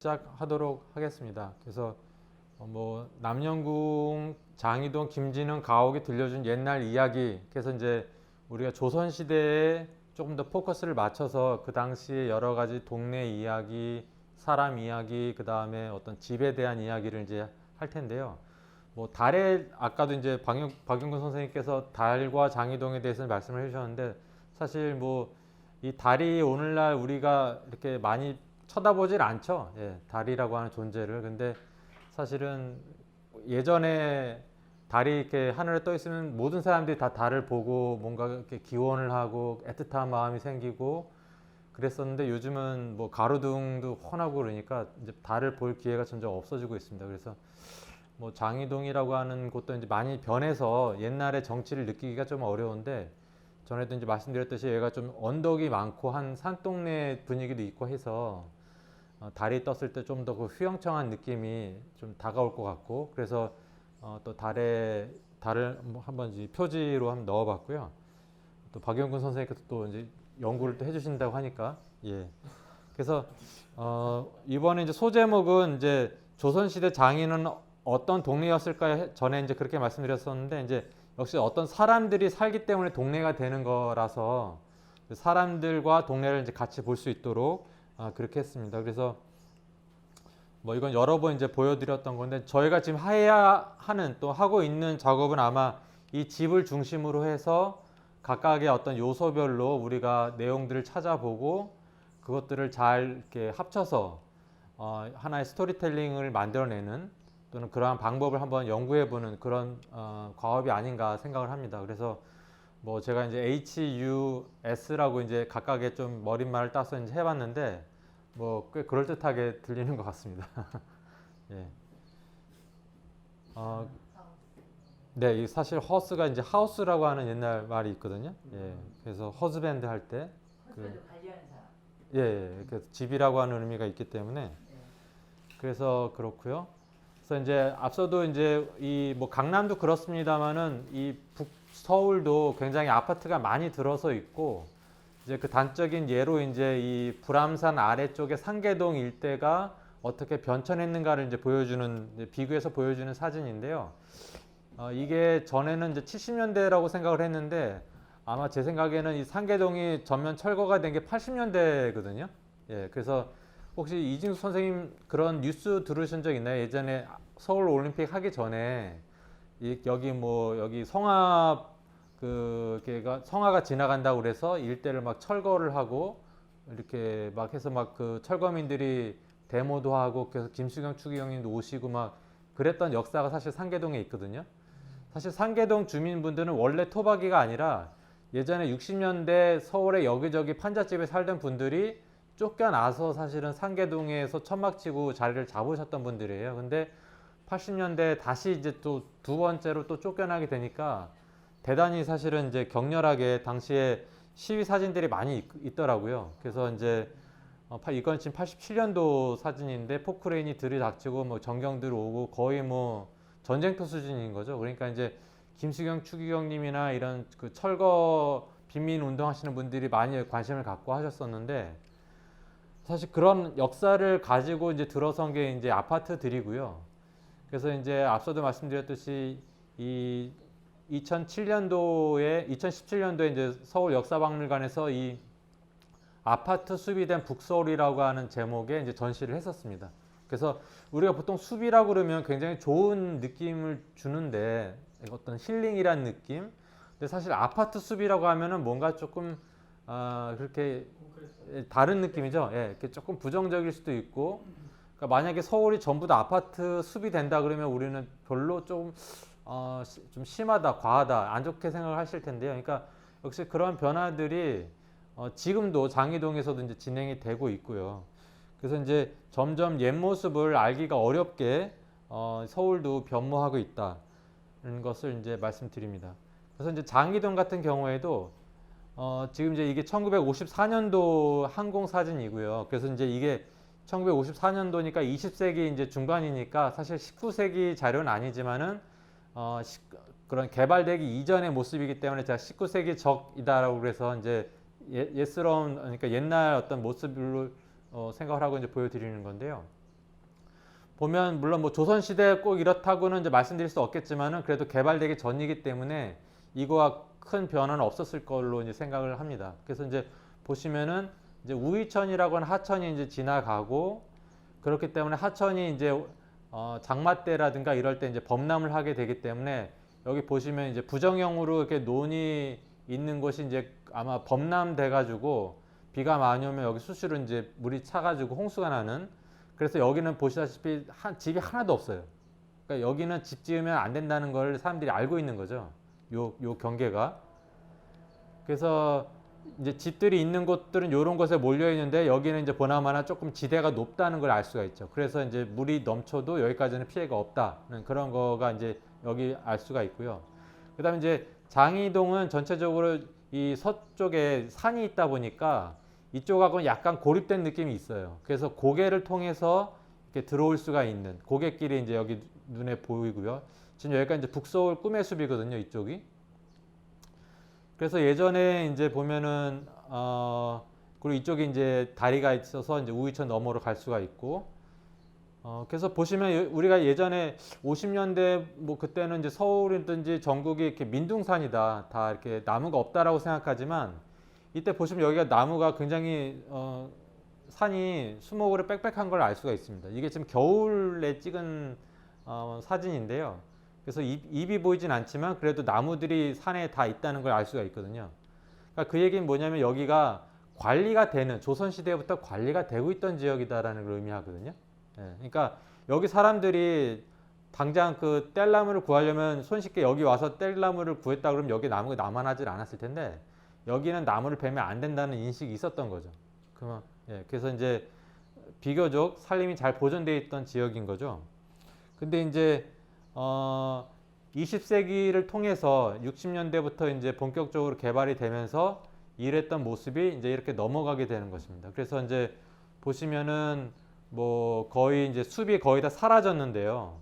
시작하도록 하겠습니다. 그래서 뭐 남영궁, 장이동, 김진흥, 가옥이 들려준 옛날 이야기, 그래서 이제 우리가 조선 시대에 조금 더 포커스를 맞춰서 그 당시에 여러 가지 동네 이야기, 사람 이야기, 그 다음에 어떤 집에 대한 이야기를 이제 할 텐데요. 뭐 달에 아까도 이제 박용근 선생님께서 달과 장이동에 대해서 말씀을 해주셨는데, 사실 뭐 이 달이 오늘날 우리가 이렇게 많이 쳐다보질 않죠. 예, 달이라고 하는 존재를. 근데 사실은 예전에 달이 이렇게 하늘에 떠 있으면 모든 사람들이 다 달을 보고 뭔가 이렇게 기원을 하고 애틋한 마음이 생기고 그랬었는데, 요즘은 뭐 가로등도 훤하고 그러니까 이제 달을 볼 기회가 점점 없어지고 있습니다. 그래서 뭐 장이동이라고 하는 곳도 이제 많이 변해서 옛날의 정치를 느끼기가 좀 어려운데, 전에도 이제 말씀드렸듯이 얘가 좀 언덕이 많고 한 산동네 분위기도 있고 해서 달이 떴을 때 좀 더 그 휘영청한 느낌이 좀 다가올 것 같고, 그래서 또 달을 한번 이제 표지로 한번 넣어봤고요. 또 박영근 선생님께서 또 이제 연구를 또 해주신다고 하니까, 예. 그래서 이번에 이제 소제목은 이제 조선시대 장인은 어떤 동네였을까요? 전에 이제 그렇게 말씀드렸었는데, 이제 역시 어떤 사람들이 살기 때문에 동네가 되는 거라서 사람들과 동네를 이제 같이 볼 수 있도록 그렇게 했습니다. 그래서 뭐 이건 여러 번 이제 보여드렸던 건데, 저희가 지금 해야 하는 또 하고 있는 작업은 아마 이 집을 중심으로 해서 각각의 어떤 요소별로 우리가 내용들을 찾아보고 그것들을 잘 이렇게 합쳐서 하나의 스토리텔링을 만들어내는, 또는 그러한 방법을 한번 연구해보는 그런 과업이 아닌가 생각을 합니다. 그래서 뭐 제가 이제 HUS라고 이제 각각의 좀 머릿말을 따서 이제 해봤는데 뭐 꽤 그럴듯하게 들리는 것 같습니다. 예. 네, 이 사실 허스가 이제 하우스라고 하는 옛날 말이 있거든요. 예. 그래서 허즈밴드 할 때 관리하는 사람. 예, 그 집이라고 하는 의미가 있기 때문에 그래서 그렇고요. 그래서 이제 앞서도 이제 이 뭐 강남도 그렇습니다만은 이 서울도 굉장히 아파트가 많이 들어서 있고, 이제 그 단적인 예로 이제 이 불암산 아래쪽에 상계동 일대가 어떻게 변천했는가를 이제 보여주는, 이제 비교해서 보여주는 사진인데요. 이게 전에는 이제 70년대라고 생각을 했는데, 아마 제 생각에는 이 상계동이 전면 철거가 된 게 80년대거든요. 예, 그래서 혹시 이진숙 선생님 그런 뉴스 들으신 적 있나요? 예전에 서울 올림픽 하기 전에 여기 성화 걔가 성화가 지나간다고 그래서 일대를 막 철거를 하고 이렇게 막 해서 막 그 철거민들이 데모도 하고, 그래서 김수경 추기경님도 오시고 막 그랬던 역사가 사실 상계동에 있거든요. 사실 상계동 주민분들은 원래 토박이가 아니라 예전에 60년대 서울의 여기저기 판잣집에 살던 분들이 쫓겨나서 사실은 상계동에서 천막치고 자리를 잡으셨던 분들이에요. 근데 80년대 다시 이제 또 두 번째로 또 쫓겨나게 되니까 대단히 사실은 이제 격렬하게 당시에 시위 사진들이 많이 있더라고요. 그래서 이제 이건 지금 87년도 사진인데 포크레인이 들이닥치고 뭐 전경들 오고 거의 뭐 전쟁터 수준인 거죠. 그러니까 이제 김수경 추기경님이나 이런 그 철거 빈민 운동하시는 분들이 많이 관심을 갖고 하셨었는데, 사실 그런 역사를 가지고 이제 들어선 게 이제 아파트들이고요. 그래서 이제 앞서도 말씀드렸듯이 이 2017년도에 이제 서울 역사박물관에서 이 아파트 숲이 된 북서울이라고 하는 제목의 이제 전시를 했었습니다. 그래서 우리가 보통 숲이라고 그러면 굉장히 좋은 느낌을 주는데, 어떤 힐링이란 느낌. 근데 사실 아파트 숲이라고 하면은 뭔가 조금 그렇게 다른 느낌이죠. 예, 이렇게 조금 부정적일 수도 있고. 그러니까 만약에 서울이 전부 다 아파트 숲이 된다 그러면 우리는 별로 좀 심하다, 과하다, 안 좋게 생각을 하실 텐데요. 그러니까 역시 그런 변화들이 지금도 장이동에서도 이제 진행이 되고 있고요. 그래서 이제 점점 옛 모습을 알기가 어렵게 서울도 변모하고 있다는 것을 이제 말씀드립니다. 그래서 이제 장이동 같은 경우에도 지금 이제 이게 1954년도 항공 사진이고요. 그래서 이제 이게 1954년도니까 20세기 이제 중반이니까 사실 19세기 자료는 아니지만은 그런 개발되기 이전의 모습이기 때문에 제가 19세기 적이다라고 그래서 이제 옛스러운 그러니까 옛날 어떤 모습으로 생각을 하고 이제 보여드리는 건데요. 보면 물론 뭐 조선시대 꼭 이렇다고는 이제 말씀드릴 수 없겠지만은 그래도 개발되기 전이기 때문에 이거와 큰 변화는 없었을 걸로 이제 생각을 합니다. 그래서 이제 보시면은 이제 우이천이라고 하는 하천이 이제 지나가고 그렇기 때문에 하천이 이제 장마 때라든가 이럴 때 이제 범람을 하게 되기 때문에 여기 보시면 이제 부정형으로 이렇게 논이 있는 곳이 이제 아마 범람돼 가지고 비가 많이 오면 여기 수시로 이제 물이 차 가지고 홍수가 나는 그래서 여기는 보시다시피 집이 하나도 없어요. 그러니까 여기는 집 지으면 안 된다는 걸 사람들이 알고 있는 거죠. 요 경계가. 그래서 이제 집들이 있는 곳들은 이런 곳에 몰려 있는데 여기는 이제 보나마나 조금 지대가 높다는 걸 알 수가 있죠. 그래서 이제 물이 넘쳐도 여기까지는 피해가 없다는 그런 거가 이제 여기 알 수가 있고요. 그다음에 이제 장이동은 전체적으로 이 서쪽에 산이 있다 보니까 이쪽하고는 약간 고립된 느낌이 있어요. 그래서 고개를 통해서 이렇게 들어올 수가 있는 고갯길이 이제 여기 눈에 보이고요. 지금 여기가 이제 북서울 꿈의 숲이거든요. 이쪽이. 그래서 예전에 이제 보면은 그리고 이쪽에 이제 다리가 있어서 이제 우이천 너머로 갈 수가 있고 그래서 보시면 우리가 예전에 50년대 뭐 그때는 이제 서울이든지 전국이 이렇게 민둥산이다 다 이렇게 나무가 없다라고 생각하지만 이때 보시면 여기가 나무가 굉장히 산이 수목으로 빽빽한 걸 알 수가 있습니다. 이게 지금 겨울에 찍은 사진인데요. 그래서 잎이 보이진 않지만 그래도 나무들이 산에 다 있다는 걸 알 수가 있거든요. 그러니까 그 얘기는 뭐냐면 여기가 관리가 되는 조선시대부터 관리가 되고 있던 지역이다라는 걸 의미하거든요. 예, 그러니까 여기 사람들이 당장 그 뗄나무를 구하려면 손쉽게 여기 와서 뗄나무를 구했다 그러면 여기 나무가 남아나질 않았을 텐데 여기는 나무를 베면 안 된다는 인식이 있었던 거죠. 그래서 이제 비교적 산림이 잘 보존되어 있던 지역인 거죠. 근데 이제 20세기를 통해서 60년대부터 이제 본격적으로 개발이 되면서 이랬던 모습이 이제 이렇게 넘어가게 되는 것입니다. 그래서 이제 보시면은 뭐 거의 이제 숲이 거의 다 사라졌는데요.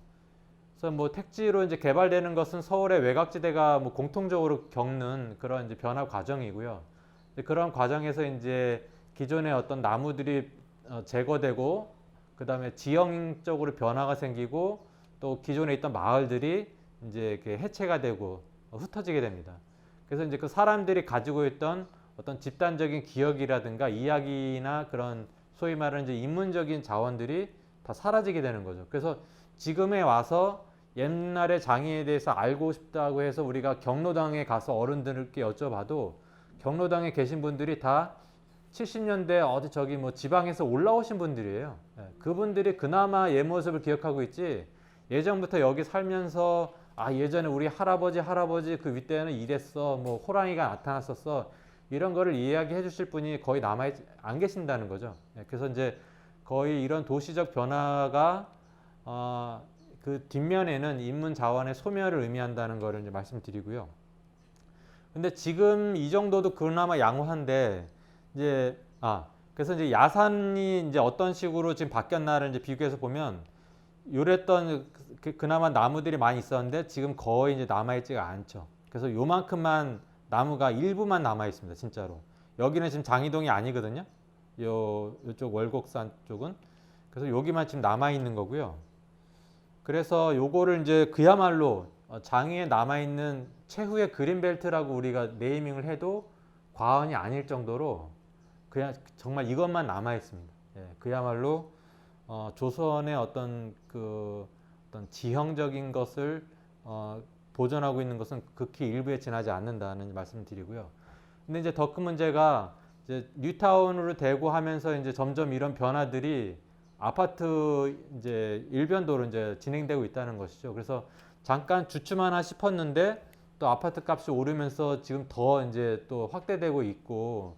그래서 뭐 택지로 이제 개발되는 것은 서울의 외곽지대가 뭐 공통적으로 겪는 그런 이제 변화 과정이고요. 그런 과정에서 이제 기존의 어떤 나무들이 제거되고 그 다음에 지형적으로 변화가 생기고 또 기존에 있던 마을들이 이제 이렇게 해체가 되고 흩어지게 됩니다. 그래서 이제 그 사람들이 가지고 있던 어떤 집단적인 기억이라든가 이야기나 그런 소위 말하는 이제 인문적인 자원들이 다 사라지게 되는 거죠. 그래서 지금에 와서 옛날의 장애에 대해서 알고 싶다고 해서 우리가 경로당에 가서 어른들께 여쭤봐도 경로당에 계신 분들이 다 70년대 어디 저기 뭐 지방에서 올라오신 분들이에요. 그분들이 그나마 옛 모습을 기억하고 있지 예전부터 여기 살면서 예전에 우리 할아버지 그 윗대에는 이랬어 뭐 호랑이가 나타났었어 이런 거를 이야기해 주실 분이 거의 남아 안 계신다는 거죠. 그래서 이제 거의 이런 도시적 변화가 그 뒷면에는 인문 자원의 소멸을 의미한다는 거를 이제 말씀드리고요. 근데 지금 이 정도도 그나마 양호한데 이제 그래서 이제 야산이 이제 어떤 식으로 지금 바뀌었나를 이제 비교해서 보면 요랬던 그나마 나무들이 많이 있었는데 지금 거의 이제 남아있지가 않죠. 그래서 요만큼만 나무가 일부만 남아 있습니다. 진짜로. 여기는 지금 장이동이 아니거든요. 요쪽 월곡산 쪽은. 그래서 여기만 지금 남아 있는 거고요. 그래서 요거를 이제 그야말로 장위에 남아 있는 최후의 그린벨트라고 우리가 네이밍을 해도 과언이 아닐 정도로 그냥 정말 이것만 남아 있습니다. 그야말로 조선의 어떤 지형적인 것을 보존하고 있는 것은 극히 일부에 지나지 않는다는 말씀을 드리고요. 근데 이제 더 큰 문제가 이제 뉴타운으로 되고 하면서 이제 점점 이런 변화들이 아파트 이제 일변도로 이제 진행되고 있다는 것이죠. 그래서 잠깐 주춤하나 싶었는데 또 아파트 값이 오르면서 지금 더 이제 또 확대되고 있고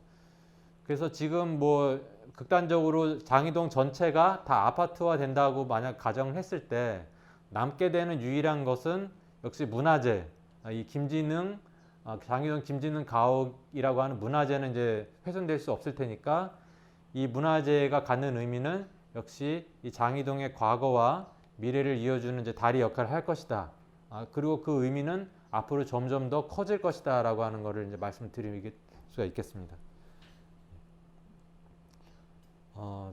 그래서 지금 뭐 극단적으로 장이동 전체가 다 아파트화 된다고 만약 가정을 했을 때 남게 되는 유일한 것은 역시 문화재, 이 김진흥 장이동 김진흥 가옥이라고 하는 문화재는 이제 훼손될 수 없을 테니까 이 문화재가 갖는 의미는 역시 이 장이동의 과거와 미래를 이어주는 이제 다리 역할을 할 것이다. 그리고 그 의미는 앞으로 점점 더 커질 것이다라고 하는 것을 이제 말씀드릴 수가 있겠습니다.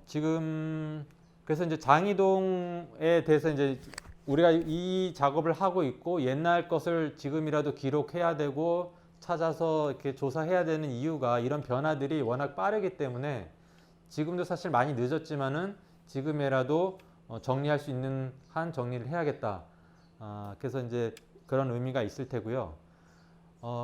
지금 그래서 이제 장이동에 대해서 이제 우리가 이 작업을 하고 있고 옛날 것을 지금이라도 기록해야 되고 찾아서 이렇게 조사해야 되는 이유가 이런 변화들이 워낙 빠르기 때문에 지금도 사실 많이 늦었지만은 지금이라도 정리할 수 있는 한 정리를 해야겠다. 그래서 이제 그런 의미가 있을 테고요.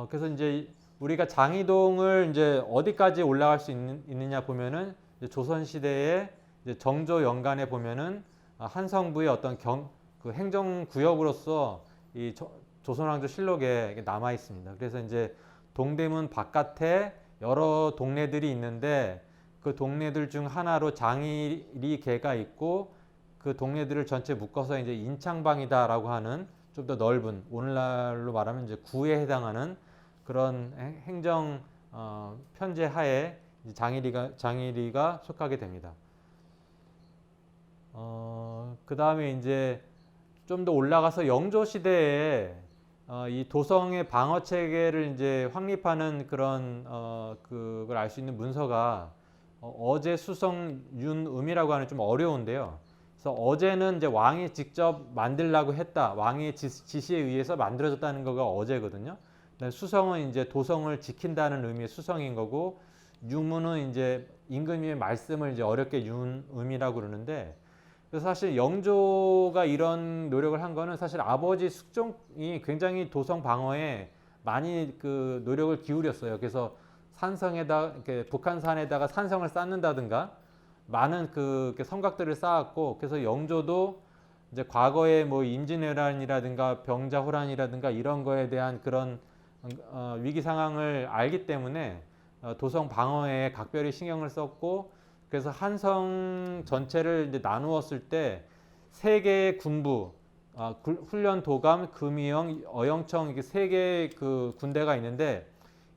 그래서 이제 우리가 장이동을 이제 어디까지 올라갈 수 있느냐 보면은 이제 조선 시대의 이제 정조 연간에 보면은 한성부의 어떤 그 행정구역으로서 이 조선왕조 실록에 남아 있습니다. 그래서 이제 동대문 바깥에 여러 동네들이 있는데 그 동네들 중 하나로 장일이계가 있고 그 동네들을 전체 묶어서 이제 인창방이다라고 하는 좀 더 넓은 오늘날로 말하면 이제 구에 해당하는 그런 행정 편제 하에 장일이가 속하게 됩니다. 그 다음에 이제 좀 더 올라가서 영조 시대에 이 도성의 방어 체계를 이제 확립하는 그런 그걸 알 수 있는 문서가 어제 수성 윤음이라고 하는 좀 어려운데요. 그래서 어제는 이제 왕이 직접 만들라고 했다. 왕의 지시에 의해서 만들어졌다는 거가 어제거든요. 수성은 이제 도성을 지킨다는 의미의 수성인 거고 유문은 이제 임금님의 말씀을 이제 어렵게 윤음이라고 그러는데 그래서 사실 영조가 이런 노력을 한 거는 사실 아버지 숙종이 굉장히 도성 방어에 많이 그 노력을 기울였어요. 그래서 산성에다 이렇게 북한산에다가 산성을 쌓는다든가 많은 그 성곽들을 쌓았고 그래서 영조도 이제 과거에 뭐 임진왜란이라든가 병자호란이라든가 이런 거에 대한 그런 위기 상황을 알기 때문에 도성 방어에 각별히 신경을 썼고 그래서 한성 전체를 이제 나누었을 때 세 개의 군부, 훈련 도감, 금이영, 어영청 이게 세 개의 그 군대가 있는데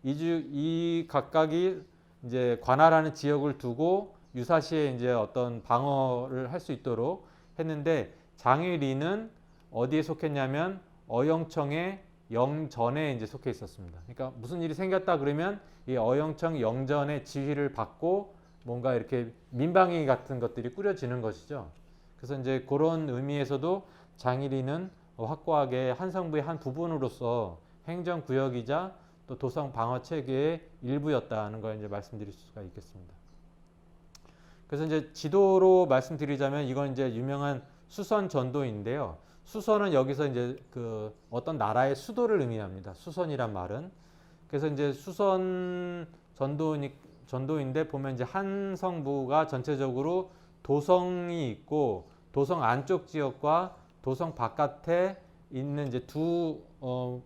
이 각각이 이제 관할하는 지역을 두고 유사시에 이제 어떤 방어를 할 수 있도록 했는데 장일이는 어디에 속했냐면 어영청의 영전에 이제 속해 있었습니다. 그러니까 무슨 일이 생겼다 그러면 이 어영청 영전의 지휘를 받고 뭔가 이렇게 민방위 같은 것들이 꾸려지는 것이죠. 그래서 이제 그런 의미에서도 장일이는 확고하게 한성부의 한 부분으로서 행정구역이자 또 도성 방어 체계의 일부였다는 걸 이제 말씀드릴 수가 있겠습니다. 그래서 이제 지도로 말씀드리자면 이건 이제 유명한 수선 전도인데요. 수선은 여기서 이제 그 어떤 나라의 수도를 의미합니다. 수선이란 말은. 그래서 이제 수선 전도인데 보면 이제 한성부가 전체적으로 도성이 있고 도성 안쪽 지역과 도성 바깥에 있는 이제 두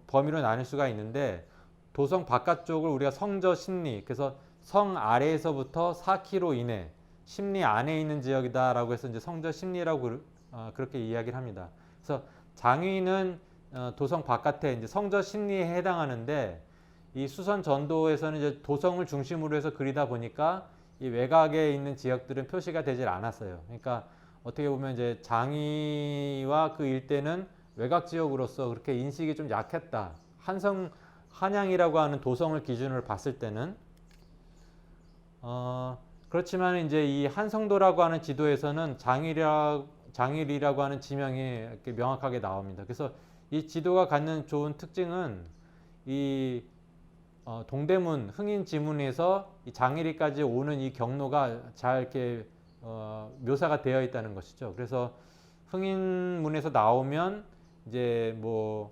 범위로 나눌 수가 있는데 도성 바깥 쪽을 우리가 성저 심리 그래서 성 아래에서부터 4km 이내 심리 안에 있는 지역이다라고 해서 이제 성저 심리라고 그렇게 이야기를 합니다. 그래서 장위는 도성 바깥에 이제 성저 심리에 해당하는데 이 수선 전도에서는 이제 도성을 중심으로 해서 그리다 보니까 이 외곽에 있는 지역들은 표시가 되질 않았어요. 그러니까 어떻게 보면 이제 장위와 그 일대는 외곽 지역으로서 그렇게 인식이 좀 약했다. 한양이라고 하는 도성을 기준으로 봤을 때는 그렇지만 이제 이 한성도라고 하는 지도에서는 장일이라고 하는 지명이 이렇게 명확하게 나옵니다. 그래서 이 지도가 갖는 좋은 특징은 이 동대문 흥인지문에서 이 장일이까지 오는 이 경로가 잘 이렇게 묘사가 되어 있다는 것이죠. 그래서 흥인문에서 나오면 이제 뭐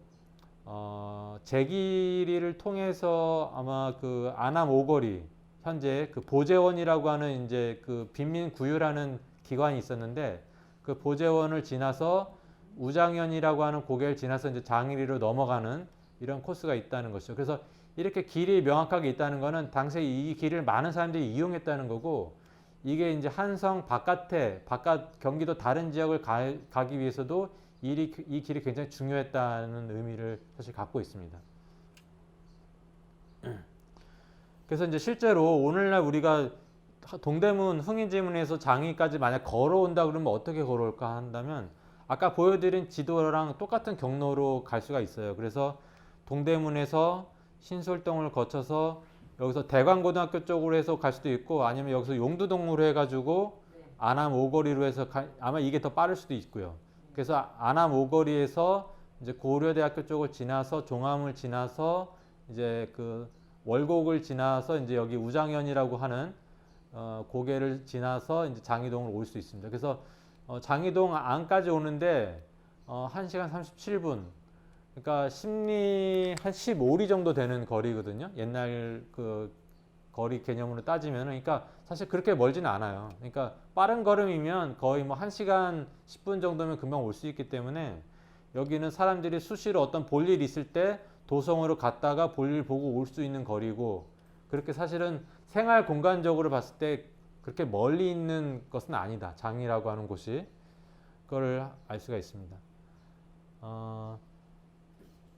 제기리를 통해서 아마 그 안암 오거리 현재 그 보재원이라고 하는 이제 그 빈민구유라는 기관이 있었는데 그 보재원을 지나서 우장현이라고 하는 고개를 지나서 이제 장일이로 넘어가는 이런 코스가 있다는 것이죠. 그래서 이렇게 길이 명확하게 있다는 것은 당시에 이 길을 많은 사람들이 이용했다는 거고 이게 이제 한성 바깥 경기도 다른 지역을 가기 위해서도 이 길이 굉장히 중요했다는 의미를 사실 갖고 있습니다. 그래서 이제 실제로 오늘날 우리가 동대문 흥인지문에서 장위까지 만약 걸어온다 그러면 어떻게 걸어올까 한다면 아까 보여드린 지도랑 똑같은 경로로 갈 수가 있어요. 그래서 동대문에서 신솔동을 거쳐서 여기서 대관고등학교 쪽으로 해서 갈 수도 있고 아니면 여기서 용두동으로 해가지고 안암 오거리로 해서 아마 이게 더 빠를 수도 있고요. 그래서 안암 오거리에서 이제 고려대학교 쪽을 지나서 종암을 지나서 이제 그 월곡을 지나서 이제 여기 우장현이라고 하는 고개를 지나서 이제 장이동으로 올 수 있습니다. 그래서 장이동 안까지 오는데 1시간 37분. 그러니까 심리 한 15리 정도 되는 거리거든요. 옛날 그 거리 개념으로 따지면 그러니까 사실 그렇게 멀지는 않아요. 그러니까 빠른 걸음이면 거의 뭐 1시간 10분 정도면 금방 올 수 있기 때문에 여기는 사람들이 수시로 어떤 볼일 있을 때 도성으로 갔다가 볼일 보고 올 수 있는 거리고 그렇게 사실은 생활 공간적으로 봤을 때 그렇게 멀리 있는 것은 아니다. 장이라고 하는 곳이 그걸 알 수가 있습니다.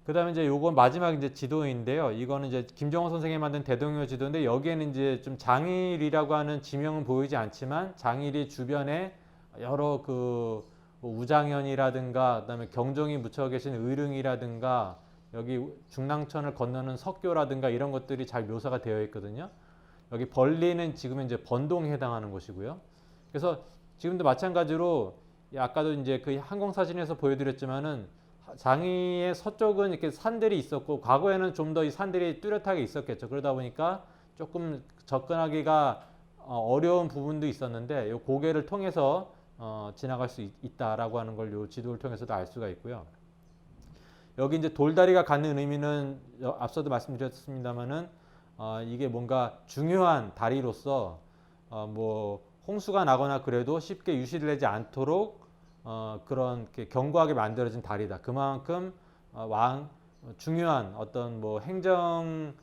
그다음에 이제 요건 마지막 이제 지도인데요. 이거는 이제 김정호 선생이 만든 대동여 지도인데 여기에는 이제 좀 장일이라고 하는 지명은 보이지 않지만 장일이 주변에 여러 그뭐 우장현이라든가 그다음에 경종이 묻혀 계신 의릉이라든가 여기 중랑천을 건너는 석교라든가 이런 것들이 잘 묘사가 되어 있거든요. 여기 벌리는 지금 이제 번동에 해당하는 곳이고요. 그래서 지금도 마찬가지로 아까도 이제 그 항공사진에서 보여드렸지만은 장위의 서쪽은 이렇게 산들이 있었고 과거에는 좀 더 이 산들이 뚜렷하게 있었겠죠. 그러다 보니까 조금 접근하기가 어려운 부분도 있었는데 이 고개를 통해서 지나갈 수 있다라고 하는 걸 이 지도를 통해서도 알 수가 있고요. 여기 이제 돌다리가 갖는 의미는 앞서도 말씀드렸습니다만은 이게 뭔가 중요한 다리로서 뭐 홍수가 나거나 그래도 쉽게 유실을 내지 않도록 그런 견고하게 만들어진 다리다. 그만큼 중요한 어떤 뭐 행정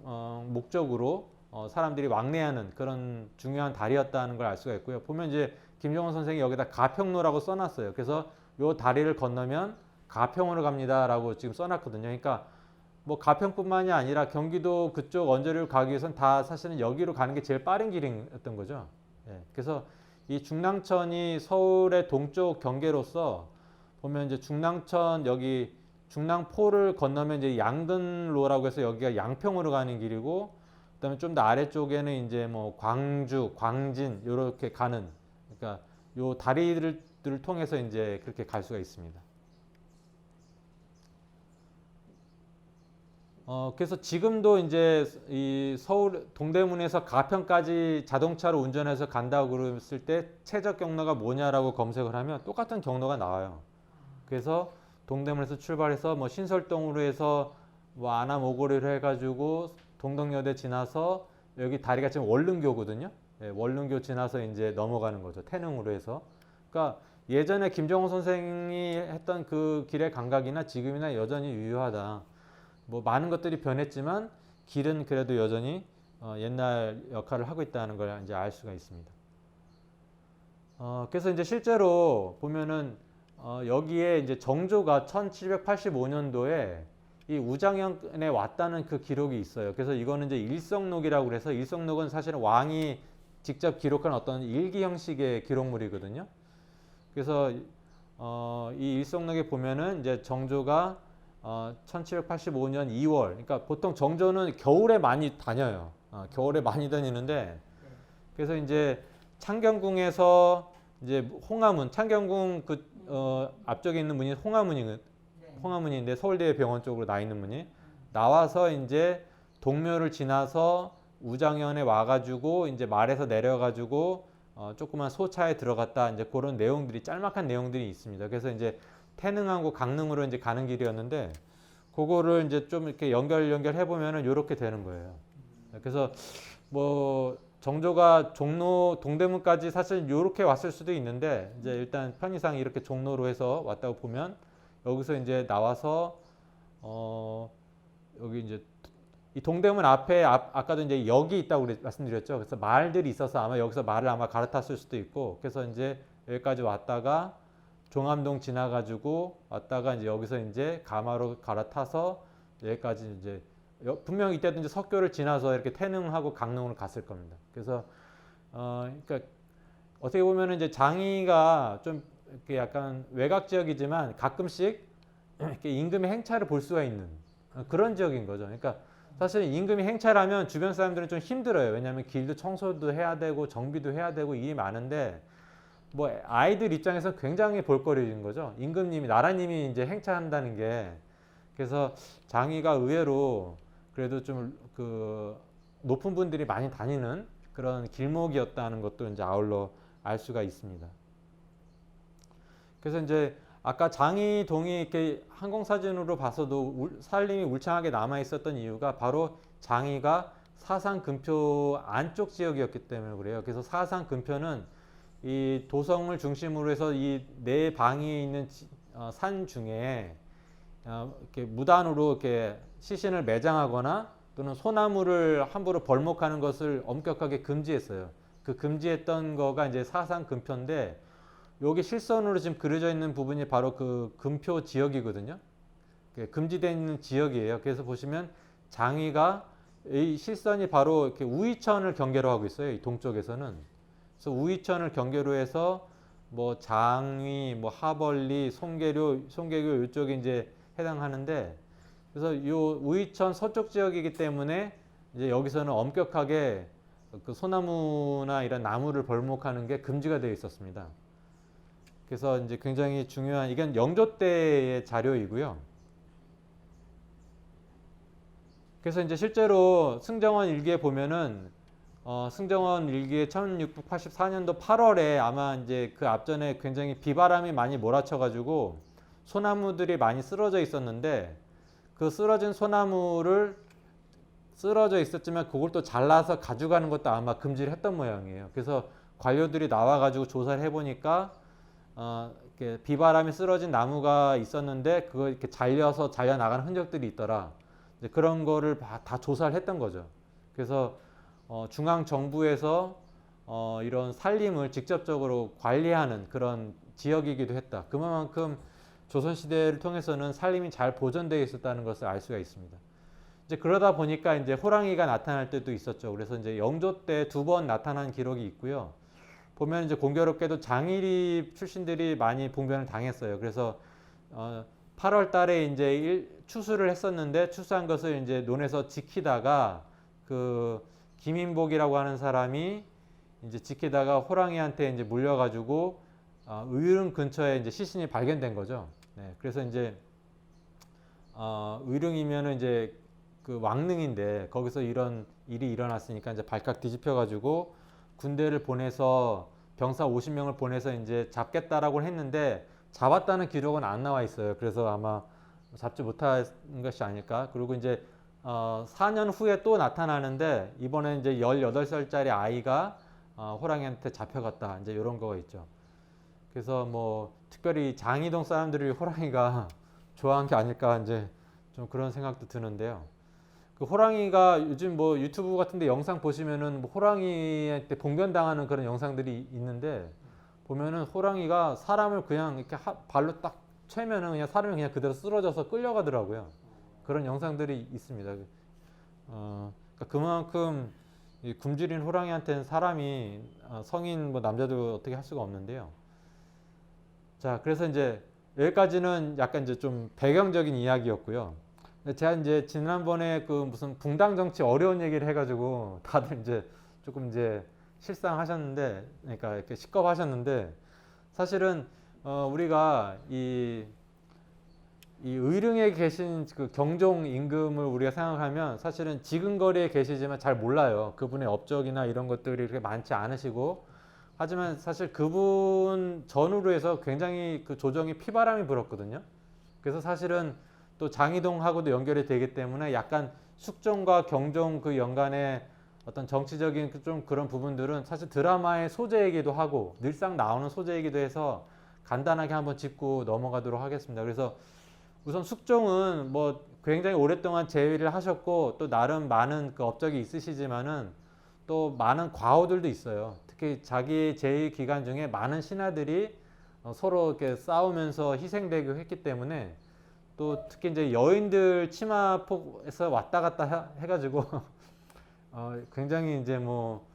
목적으로 사람들이 왕래하는 그런 중요한 다리였다는 걸 알 수가 있고요. 보면 이제 김정은 선생이 여기다 가평로라고 써놨어요. 그래서 요 다리를 건너면 가평으로 갑니다라고 지금 써놨거든요. 그러니까 뭐 가평뿐만이 아니라 경기도 그쪽 언저리로 가기 위해서는 다 사실은 여기로 가는 게 제일 빠른 길이었던 거죠. 예, 그래서 이 중랑천이 서울의 동쪽 경계로서 보면 이제 중랑천 여기 중랑포를 건너면 이제 양근로라고 해서 여기가 양평으로 가는 길이고 그다음에 좀 더 아래쪽에는 이제 뭐 광주, 광진 이렇게 가는 그러니까 요 다리들을 통해서 이제 그렇게 갈 수가 있습니다. 그래서 지금도 이제 이 서울 동대문에서 가평까지 자동차로 운전해서 간다고 그랬을 때 최적 경로가 뭐냐라고 검색을 하면 똑같은 경로가 나와요. 그래서 동대문에서 출발해서 뭐 신설동으로 해서 뭐 안암 오거리로 해가지고 동덕여대 지나서 여기 다리가 지금 원릉교거든요. 예, 원릉교 지나서 이제 넘어가는 거죠. 태릉으로 해서. 그러니까 예전에 김정호 선생이 했던 그 길의 감각이나 지금이나 여전히 유효하다. 뭐 많은 것들이 변했지만 길은 그래도 여전히 옛날 역할을 하고 있다는 걸 이제 알 수가 있습니다. 그래서 이제 실제로 보면은 여기에 이제 정조가 1785년도에 이 우장현에 왔다는 그 기록이 있어요. 그래서 이거는 이제 일성록이라고 그래서 일성록은 사실은 왕이 직접 기록한 어떤 일기 형식의 기록물이거든요. 그래서 이 일성록에 보면은 이제 정조가 1785년 2월, 그러니까 보통 정조는 겨울에 많이 다녀요. 겨울에 많이 다니는데, 그래서 이제 창경궁에서 이제 홍화문, 창경궁 그 앞쪽에 있는 문이 홍화문인데 서울대 병원 쪽으로 나 있는 문이 나와서 이제 동묘를 지나서 우장현에 와가지고 이제 말에서 내려가지고 조그만 소차에 들어갔다 이제 그런 내용들이 짤막한 내용들이 있습니다. 그래서 이제 태릉하고 강릉으로 이제 가는 길이었는데 그거를 이제 좀 이렇게 연결해 보면은 이렇게 되는 거예요. 그래서 뭐 정조가 종로 동대문까지 사실 이렇게 왔을 수도 있는데 이제 일단 편의상 이렇게 종로로 해서 왔다고 보면 여기서 이제 나와서 여기 이제 이 동대문 앞에 아까도 이제 역이 있다고 말씀드렸죠. 그래서 말들이 있어서 아마 여기서 말을 아마 갈아탔을 수도 있고 그래서 이제 여기까지 왔다가 종암동 지나가지고 왔다가 이제 여기서 이제 가마로 갈아타서 여기까지 이제 분명 이때도 이제 석교를 지나서 이렇게 태능하고 강릉으로 갔을 겁니다. 그래서 그러니까 어떻게 보면은 이제 장의가 좀 이렇게 약간 외곽 지역이지만 가끔씩 이렇게 임금의 행차를 볼 수가 있는 그런 지역인 거죠. 그러니까 사실 임금이 행차라면 주변 사람들은 좀 힘들어요. 왜냐하면 길도 청소도 해야 되고 정비도 해야 되고 일이 많은데 뭐 아이들 입장에서 굉장히 볼거리인 거죠. 임금님이 나라님이 이제 행차한다는 게 그래서 장의가 의외로 그래도 좀 그 높은 분들이 많이 다니는 그런 길목이었다는 것도 이제 아울러 알 수가 있습니다. 그래서 이제 아까 장의동이 이렇게 항공사진으로 봐서도 살림이 울창하게 남아 있었던 이유가 바로 장의가 사상근표 안쪽 지역이었기 때문에 그래요. 그래서 사상근표는 이 도성을 중심으로 해서 이 네 방이 있는 산 중에 이렇게 무단으로 이렇게 시신을 매장하거나 또는 소나무를 함부로 벌목하는 것을 엄격하게 금지했어요. 그 금지했던 거가 이제 사상근표인데 여기 실선으로 지금 그려져 있는 부분이 바로 그 근표 지역이거든요. 금지되어 있는 지역이에요. 그래서 보시면 장의가 이 실선이 바로 이렇게 우이천을 경계로 하고 있어요. 이 동쪽에서는. 그래서 우이천을 경계로 해서 뭐 장의, 뭐 하벌리, 송계교 이쪽에 이제 해당하는데 그래서 이 우이천 서쪽 지역이기 때문에 이제 여기서는 엄격하게 그 소나무나 이런 나무를 벌목하는 게 금지가 되어 있었습니다. 그래서 이제 굉장히 중요한 이건 영조 때의 자료이고요. 그래서 이제 실제로 승정원 일기에 보면은 승정원 일기에 1684년도 8월에 아마 이제 그 앞전에 굉장히 비바람이 많이 몰아쳐가지고 소나무들이 많이 쓰러져 있었는데 그 쓰러진 소나무를 쓰러져 있었지만 그걸 또 잘라서 가져가는 것도 아마 금지를 했던 모양이에요. 그래서 관료들이 나와가지고 조사를 해보니까 이렇게 비바람이 쓰러진 나무가 있었는데 그거 이렇게 잘려 나가는 흔적들이 있더라. 이제 그런 거를 다 조사를 했던 거죠. 그래서 중앙 정부에서 이런 산림을 직접적으로 관리하는 그런 지역이기도 했다. 그만큼 조선 시대를 통해서는 산림이 잘 보존되어 있었다는 것을 알 수가 있습니다. 이제 그러다 보니까 이제 호랑이가 나타날 때도 있었죠. 그래서 이제 영조 때 2번 나타난 기록이 있고요. 보면 이제 공교롭게도 장일이 출신들이 많이 봉변을 당했어요. 그래서 8월 달에 이제 추수를 했었는데 추수한 것을 이제 논에서 지키다가 그 김인복이라고 하는 사람이 이제 지키다가 호랑이한테 이제 물려가지고 의릉 근처에 이제 시신이 발견된 거죠. 네, 그래서 이제 의릉이면은 이제 그 왕릉인데 거기서 이런 일이 일어났으니까 이제 발칵 뒤집혀가지고 군대를 보내서 병사 50명을 보내서 이제 잡겠다라고 했는데 잡았다는 기록은 안 나와 있어요. 그래서 아마 잡지 못한 것이 아닐까. 그리고 이제 4년 후에 또 나타나는데 이번에 이제 18살짜리 아이가 호랑이한테 잡혀갔다. 이제 이런 거가 있죠. 그래서 뭐 특별히 장이동 사람들이 호랑이가 좋아한 게 아닐까 이제 좀 그런 생각도 드는데요. 그 호랑이가 요즘 뭐 유튜브 같은데 영상 보시면은 뭐 호랑이한테 봉변당하는 그런 영상들이 있는데 보면은 호랑이가 사람을 그냥 이렇게 발로 딱 채면은 그냥 사람이 그냥 그대로 쓰러져서 끌려가더라고요. 그런 영상들이 있습니다. 그러니까 그만큼 이 굶주린 호랑이한테는 사람이 성인 뭐 남자도 어떻게 할 수가 없는데요. 자, 그래서 이제 여기까지는 약간 이제 좀 배경적인 이야기였고요. 제가 이제 지난번에 그 무슨 붕당 정치 어려운 얘기를 해가지고 다들 이제 조금 이제 실상하셨는데, 그러니까 이렇게 식겁하셨는데, 사실은 우리가 이 의릉에 계신 그 경종 임금을 우리가 생각하면 사실은 지근거리에 계시지만 잘 몰라요. 그분의 업적이나 이런 것들이 그렇게 많지 않으시고, 하지만 사실 그분 전후로 해서 굉장히 그 조정이 피바람이 불었거든요. 그래서 사실은 또 장이동하고도 연결이 되기 때문에 약간 숙종과 경종 그 연간의 어떤 정치적인 좀 그런 부분들은 사실 드라마의 소재이기도 하고 늘상 나오는 소재이기도 해서 간단하게 한번 짚고 넘어가도록 하겠습니다. 그래서 우선 숙종은 뭐 굉장히 오랫동안 제위를 하셨고 또 나름 많은 그 업적이 있으시지만은 또 많은 과오들도 있어요. 특히 자기 제위 기간 중에 많은 신하들이 서로 이렇게 싸우면서 희생되고 했기 때문에 또 특히 이제 여인들 치마폭에서 왔다 갔다 해가지고 굉장히 이제 뭐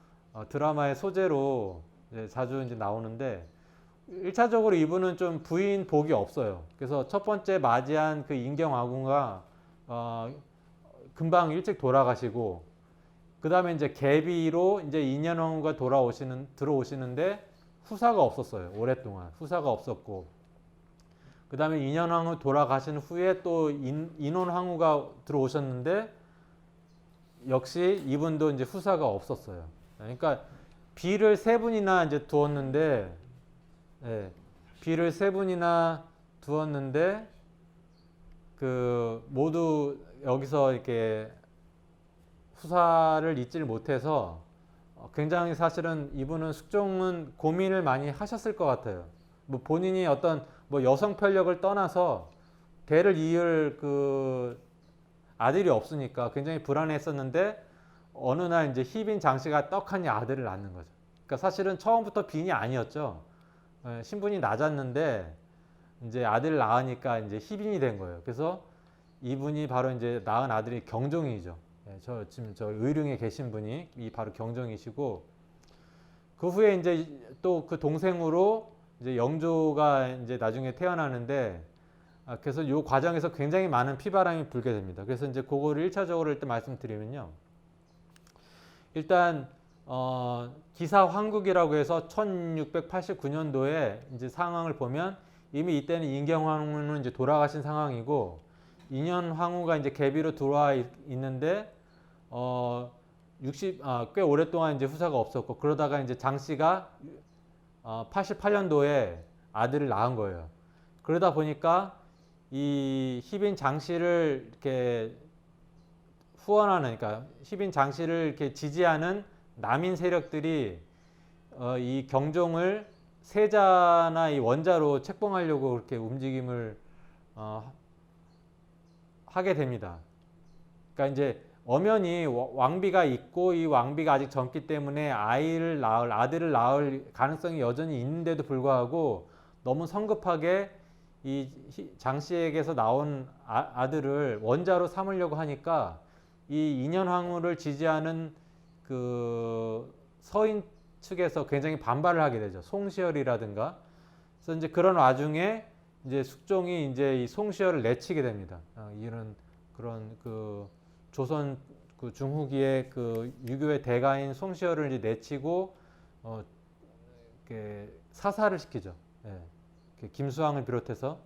드라마의 소재로 이제 자주 이제 나오는데 1차적으로 이분은 좀 부인 복이 없어요. 그래서 첫 번째 맞이한 그 인경화군가 금방 일찍 돌아가시고 그 다음에 이제 계비로 이제 인현왕후가 들어오시는데 후사가 없었어요. 오랫동안 후사가 없었고 그 다음에 인현왕후 돌아가신 후에 또 인원왕후가 들어오셨는데 역시 이분도 이제 후사가 없었어요. 그러니까 비를 세 분이나 이제 두었는데, 예, 비를 세 분이나 두었는데 그 모두 여기서 이렇게 후사를 잊지를 못해서 굉장히 사실은 이분은 숙종은 고민을 많이 하셨을 것 같아요. 뭐 본인이 어떤 뭐 여성 편력을 떠나서 대를 이을 그 아들이 없으니까 굉장히 불안했었는데 어느 날 이제 희빈 장씨가 떡하니 아들을 낳는 거죠. 그러니까 사실은 처음부터 빈이 아니었죠. 신분이 낮았는데 이제 아들을 낳으니까 이제 희빈이 된 거예요. 그래서 이분이 바로 이제 낳은 아들이 경종이죠. 지금 저 의릉에 계신 분이 이 바로 경종이시고 그 후에 이제 또 그 동생으로 이제 영조가 이제 나중에 태어나는데 그래서 이 과정에서 굉장히 많은 피바람이 불게 됩니다. 그래서 이제 그거를 1차적으로 일단 말씀드리면요. 일단 기사 황국이라고 해서 1689년도에 이제 상황을 보면 이미 이때는 인경황후는 이제 돌아가신 상황이고 인현황후가 이제 계비로 들어와 있는데 꽤 오랫동안 이제 후사가 없었고 그러다가 이제 장씨가 88년도에 아들을 낳은 거예요. 그러다 보니까 이 희빈 장씨를 이렇게 후원하는, 그러니까 희빈 장씨를 이렇게 지지하는 남인 세력들이 이 경종을 세자나 이 원자로 책봉하려고 그렇게 움직임을 하게 됩니다. 그러니까 이제 엄연히 왕비가 있고 이 왕비가 아직 젊기 때문에 아들을 낳을 가능성이 여전히 있는데도 불구하고 너무 성급하게 이 장씨에게서 나온 아들을 원자로 삼으려고 하니까 이 인현황후를 지지하는 그 서인 측에서 굉장히 반발을 하게 되죠. 송시열이라든가. 그래서 이제 그런 와중에 이제 숙종이 이제 이 송시열을 내치게 됩니다. 이런 그런 그 조선 그 중후기의 그 유교의 대가인 송시열을 이제 내치고 이렇게 사살을 시키죠. 예. 김수왕을 비롯해서.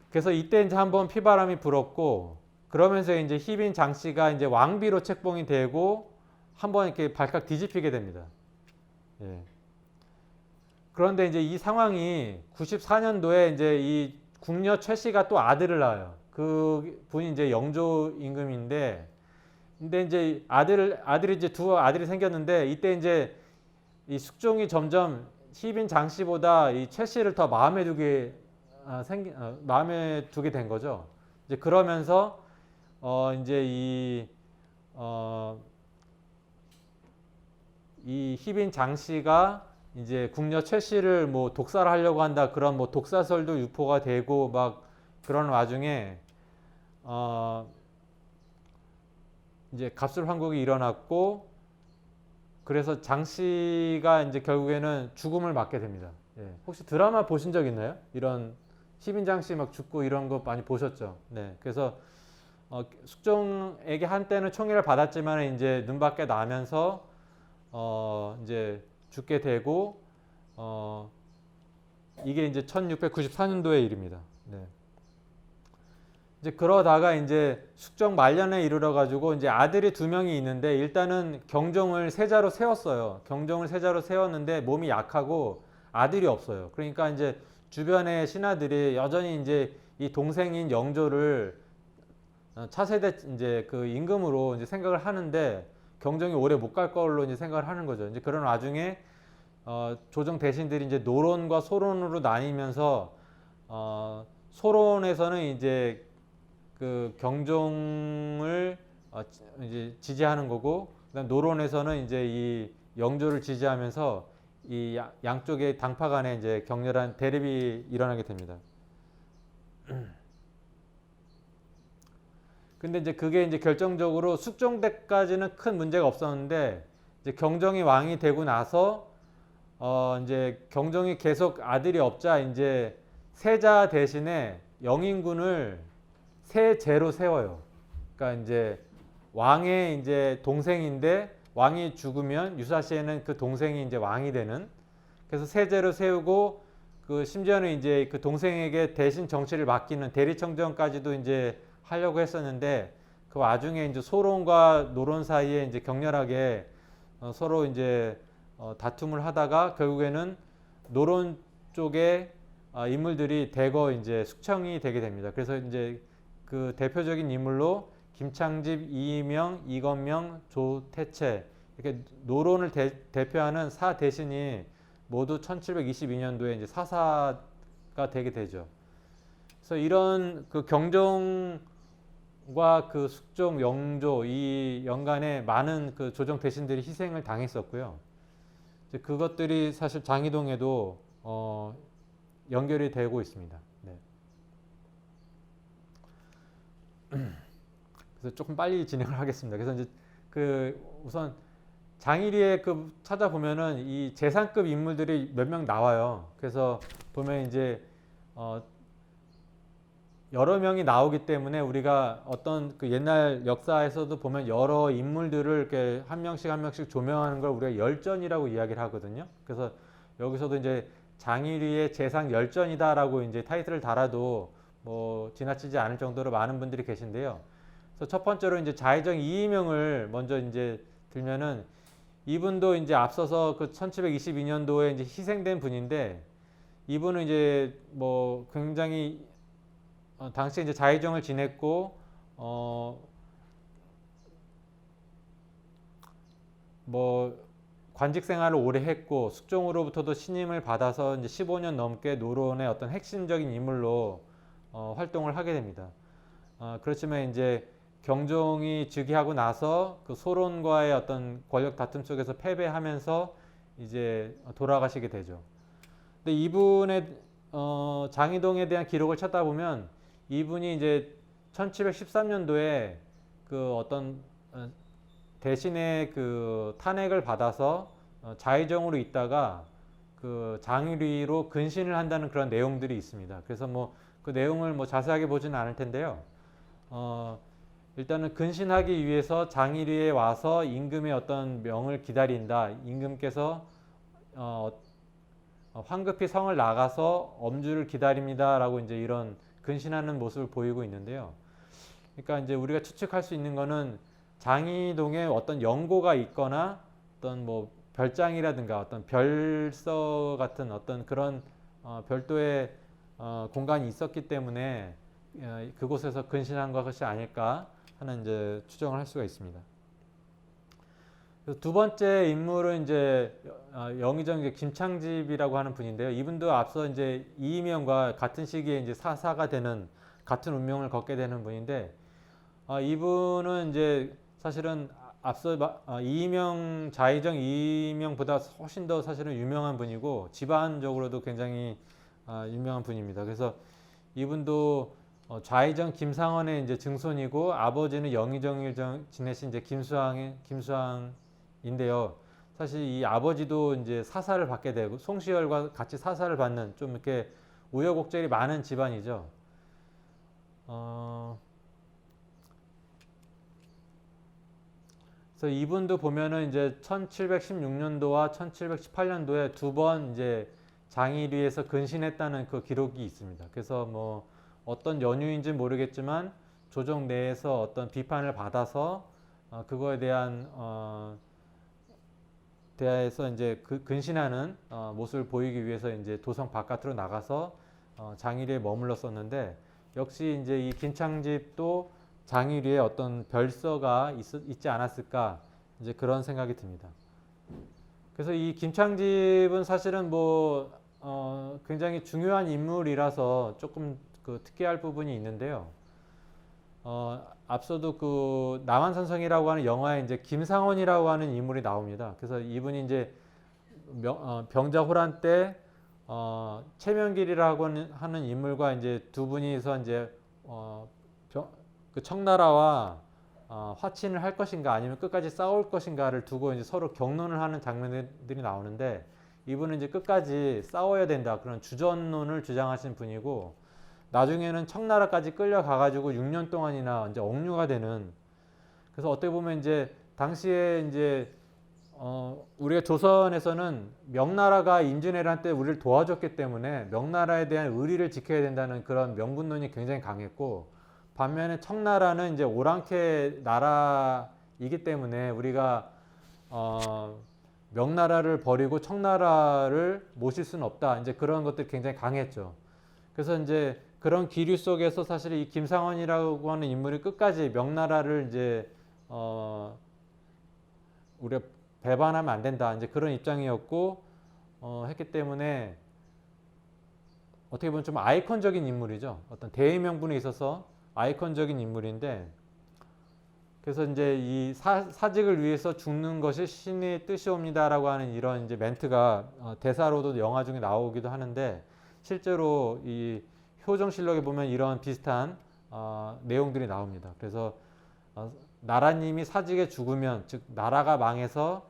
그래서 이때 이제 한번 피바람이 불었고 그러면서 이제 희빈 장씨가 이제 왕비로 책봉이 되고 한번 이렇게 발칵 뒤집히게 됩니다. 예. 그런데 이제 이 상황이 94년도에 이제 이 궁녀 최씨가 또 아들을 낳아요. 그 분이 이제 영조 임금인데, 근데 이제 아들이 이제 두 아들이 생겼는데 이때 이제 이 숙종이 점점 희빈 장씨보다 이 최씨를 더 마음에 두게 된 거죠. 이제 그러면서 이제 이 희빈 장씨가 이제 궁녀 최씨를 뭐 독살하려고 한다 그런 뭐 독사설도 유포가 되고 막 그런 와중에 이제 갑술환국이 일어났고 그래서 장씨가 이제 결국에는 죽음을 맞게 됩니다. 예. 혹시 드라마 보신 적 있나요? 이런 희빈 장씨 막 죽고 이런 거 많이 보셨죠? 네. 그래서 숙종에게 한때는 총애를 받았지만 이제 눈밖에 나면서 이제 죽게 되고 이게 이제 1694년도의 일입니다. 네. 이제 그러다가 이제 숙종 말년에 이르러 가지고 이제 아들이 두 명이 있는데 일단은 경종을 세자로 세웠어요. 경종을 세자로 세웠는데 몸이 약하고 아들이 없어요. 그러니까 이제 주변의 신하들이 여전히 이제 이 동생인 영조를 차세대 이제 그 임금으로 이제 생각을 하는데 경종이 오래 못 갈 걸로 이제 생각을 하는 거죠. 이제 그런 와중에 조정 대신들이 이제 노론과 소론으로 나뉘면서 소론에서는 이제 그 경종을 이제 지지하는 거고, 그다음 노론에서는 이제 이 영조를 지지하면서 이 양쪽의 당파 간에 이제 격렬한 대립이 일어나게 됩니다. 근데 이제 그게 이제 결정적으로 숙종 때까지는 큰 문제가 없었는데 이제 경종이 왕이 되고 나서 이제 경종이 계속 아들이 없자 이제 세자 대신에 영인군을 세제로 세워요. 그러니까 이제 왕의 이제 동생인데 왕이 죽으면 유사시에는 그 동생이 이제 왕이 되는, 그래서 세제로 세우고 그 심지어는 이제 그 동생에게 대신 정치를 맡기는 대리청정까지도 이제 하려고 했었는데 그 와중에 이제 소론과 노론 사이에 이제 격렬하게 서로 이제 다툼을 하다가 결국에는 노론 쪽에 인물들이 대거 이제 숙청이 되게 됩니다. 그래서 이제 그 대표적인 인물로 김창집, 이이명, 이건명, 조태채 이렇게 노론을 대표하는 사 대신이 모두 1722년도에 이제 사사가 되게 되죠. 그래서 이런 그 경종과 그 숙종, 영조 이 연간에 많은 그 조정 대신들이 희생을 당했었고요. 이제 그것들이 사실 장이동에도 연결이 되고 있습니다. 네. 그래서 조금 빨리 진행을 하겠습니다. 그래서 이제 그 우선 장일이에 그 찾아보면은 이 재상급 인물들이 몇 명 나와요. 그래서 보면 이제 여러 명이 나오기 때문에 우리가 어떤 그 옛날 역사에서도 보면 여러 인물들을 이렇게 한 명씩 조명하는 걸 우리가 열전이라고 이야기를 하거든요. 그래서 여기서도 이제 장일이의 재상 열전이다라고 이제 타이틀을 달아도 뭐 지나치지 않을 정도로 많은 분들이 계신데요. 그래서 첫 번째로 이제 자의정 이이명을 먼저 이제 들면은 이분도 이제 앞서서 그 1722년도에 이제 희생된 분인데 이분은 이제 뭐 굉장히 당시에 이제 자의정을 지냈고 뭐 관직 생활을 오래 했고 숙종으로부터도 신임을 받아서 이제 15년 넘게 노론의 어떤 핵심적인 인물로 활동을 하게 됩니다. 그렇지만 이제 경종이 즉위하고 나서 그 소론과의 어떤 권력 다툼 속에서 패배하면서 이제 돌아가시게 되죠. 근데 이분의 장이동에 대한 기록을 찾다 보면 이분이 이제 1713년도에 그 어떤 대신에 그 탄핵을 받아서 자의정으로 있다가 그 장의리로 근신을 한다는 그런 내용들이 있습니다. 그래서 뭐 그 내용을 뭐 자세하게 보지는 않을 텐데요. 일단은 근신하기 위해서 장의리에 와서 임금의 어떤 명을 기다린다. 임금께서 황급히 성을 나가서 엄주를 기다립니다라고 이제 이런 근신하는 모습을 보이고 있는데요. 그러니까 이제 우리가 추측할 수 있는 거는 장이동에 어떤 연고가 있거나 어떤 뭐 별장이라든가 어떤 별서 같은 어떤 그런 별도의 공간이 있었기 때문에 그곳에서 근신한 것이 아닐까 하는 이제 추정을 할 수가 있습니다. 두 번째 인물은 이제 영의정 김창집이라고 하는 분인데요. 이분도 앞서 이제 이이명과 같은 시기에 이제 사사가 되는 같은 운명을 걷게 되는 분인데 이분은 이제 사실은 앞서 이이명 자의정 이이명보다 훨씬 더 사실은 유명한 분이고 집안적으로도 굉장히 유명한 분입니다. 그래서 이분도 좌의정 김상원의 이제 증손이고 아버지는 영의정을 지내신 이제 김수항인데요. 사실 이 아버지도 이제 사사를 받게 되고 송시열과 같이 사사를 받는 좀 이렇게 우여곡절이 많은 집안이죠. 그래서 이분도 보면은 이제 1716년도와 1718년도에 두 번 이제 장의리에서 근신했다는 그 기록이 있습니다. 그래서 뭐 어떤 연유인지 모르겠지만 조정 내에서 어떤 비판을 받아서 그거에 대한 대하에서 이제 근신하는 모습을 보이기 위해서 이제 도성 바깥으로 나가서 장의리에 머물렀었는데 역시 이제 이 김창집도 장의리에 어떤 별서가 있지 않았을까 이제 그런 생각이 듭니다. 그래서 이 김창집은 사실은 뭐 굉장히 중요한 인물이라서 조금 그 특이할 부분이 있는데요. 앞서도 그 남한산성이라고 하는 영화에 이제 김상원이라고 하는 인물이 나옵니다. 그래서 이분이 이제 병자호란 때 최명길이라고 하는 인물과 이제 두 분이서 이제 그 청나라와 화친을 할 것인가 아니면 끝까지 싸울 것인가를 두고 이제 서로 격론을 하는 장면들이 나오는데, 이분은 이제 끝까지 싸워야 된다 그런 주전론을 주장하신 분이고, 나중에는 청나라까지 끌려가가지고 6년 동안이나 이제 억류가 되는. 그래서 어떻게 보면 이제 당시에 이제 우리가 조선에서는 명나라가 임진왜란 때 우리를 도와줬기 때문에 명나라에 대한 의리를 지켜야 된다는 그런 명분론이 굉장히 강했고, 반면에 청나라는 이제 오랑캐 나라이기 때문에 우리가 명나라를 버리고 청나라를 모실 수는 없다. 이제 그런 것들이 굉장히 강했죠. 그래서 이제 그런 기류 속에서 사실 이 김상원이라고 하는 인물이 끝까지 명나라를 이제 우리가 배반하면 안 된다. 이제 그런 입장이었고 했기 때문에 어떻게 보면 좀 아이콘적인 인물이죠. 어떤 대의 명분에 있어서 아이콘적인 인물인데, 그래서 이제 이 사직을 위해서 죽는 것이 신의 뜻이옵니다라고 하는 이런 이제 멘트가 대사로도 영화 중에 나오기도 하는데, 실제로 이 효정실록에 보면 이런 비슷한 내용들이 나옵니다. 그래서 나라님이 사직에 죽으면, 즉 나라가 망해서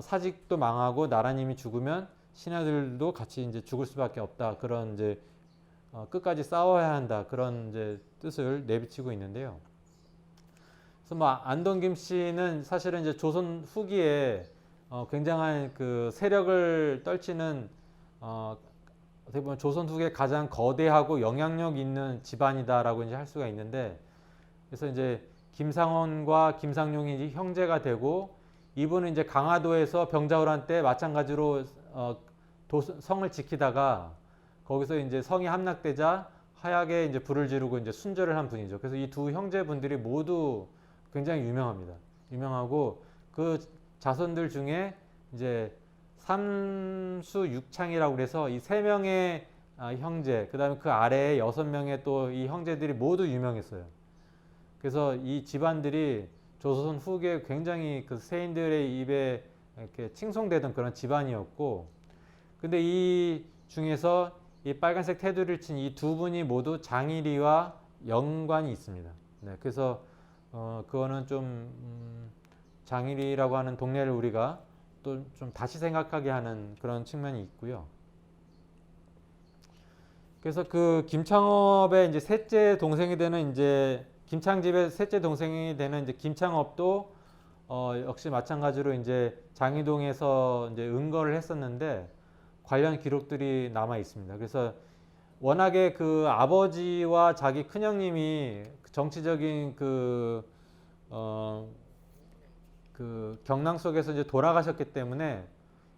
사직도 망하고 나라님이 죽으면 신하들도 같이 이제 죽을 수밖에 없다. 그런 이제 끝까지 싸워야 한다. 그런 이제 뜻을 내비치고 있는데요. 그래서 뭐 안동김 씨는 사실은 이제 조선 후기에 굉장한 그 세력을 떨치는 어떻게 보면 조선 후기에 가장 거대하고 영향력 있는 집안이다라고 이제 할 수가 있는데, 그래서 이제 김상원과 김상용이 형제가 되고, 이분은 이제 강화도에서 병자호란 때 마찬가지로 성을 지키다가 거기서 이제 성이 함락되자 하약에 이제 불을 지르고 이제 순절을 한 분이죠. 그래서 이 두 형제분들이 모두 굉장히 유명합니다. 유명하고 그 자손들 중에 이제 삼수육창이라고 그래서 이 세 명의 형제, 그다음에 그 아래에 6명의 또 이 형제들이 모두 유명했어요. 그래서 이 집안들이 조선 후기에 굉장히 그 세인들의 입에 이렇게 칭송되던 그런 집안이었고, 근데 이 중에서 이 빨간색 테두리를 친 이 두 분이 모두 장일이와 연관이 있습니다. 네, 그래서 그거는 좀 장일이라고 하는 동네를 우리가 또 좀 다시 생각하게 하는 그런 측면이 있고요. 그래서 그 김창업의 이제 셋째 동생이 되는 이제 김창집의 셋째 동생이 되는 이제 김창업도 역시 마찬가지로 이제 장이동에서 이제 은거를 했었는데 관련 기록들이 남아 있습니다. 그래서 워낙에 그 아버지와 자기 큰형님이 정치적인 그 경랑 속에서 이제 돌아가셨기 때문에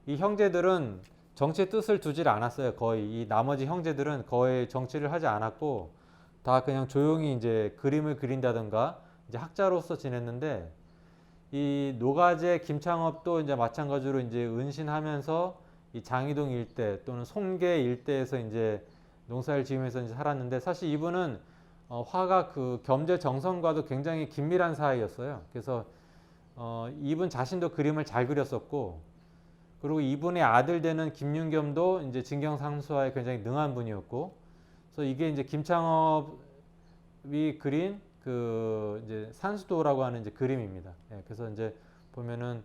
이 형제들은 정치의 뜻을 두질 않았어요. 거의 이 나머지 형제들은 거의 정치를 하지 않았고 다 그냥 조용히 이제 그림을 그린다든가 이제 학자로서 지냈는데, 이 노가제 김창업도 이제 마찬가지로 이제 은신하면서 이 장이동 일대 또는 송계 일대에서 이제 농사를 지으면서 이제 살았는데, 사실 이분은 화가 그 겸재 정선과도 굉장히 긴밀한 사이였어요. 그래서 이분 자신도 그림을 잘 그렸었고, 그리고 이분의 아들 되는 김윤겸도 이제 진경상수화에 굉장히 능한 분이었고, 그래서 이게 이제 김창업이 그린 그 이제 산수도라고 하는 이제 그림입니다. 예, 그래서 이제 보면은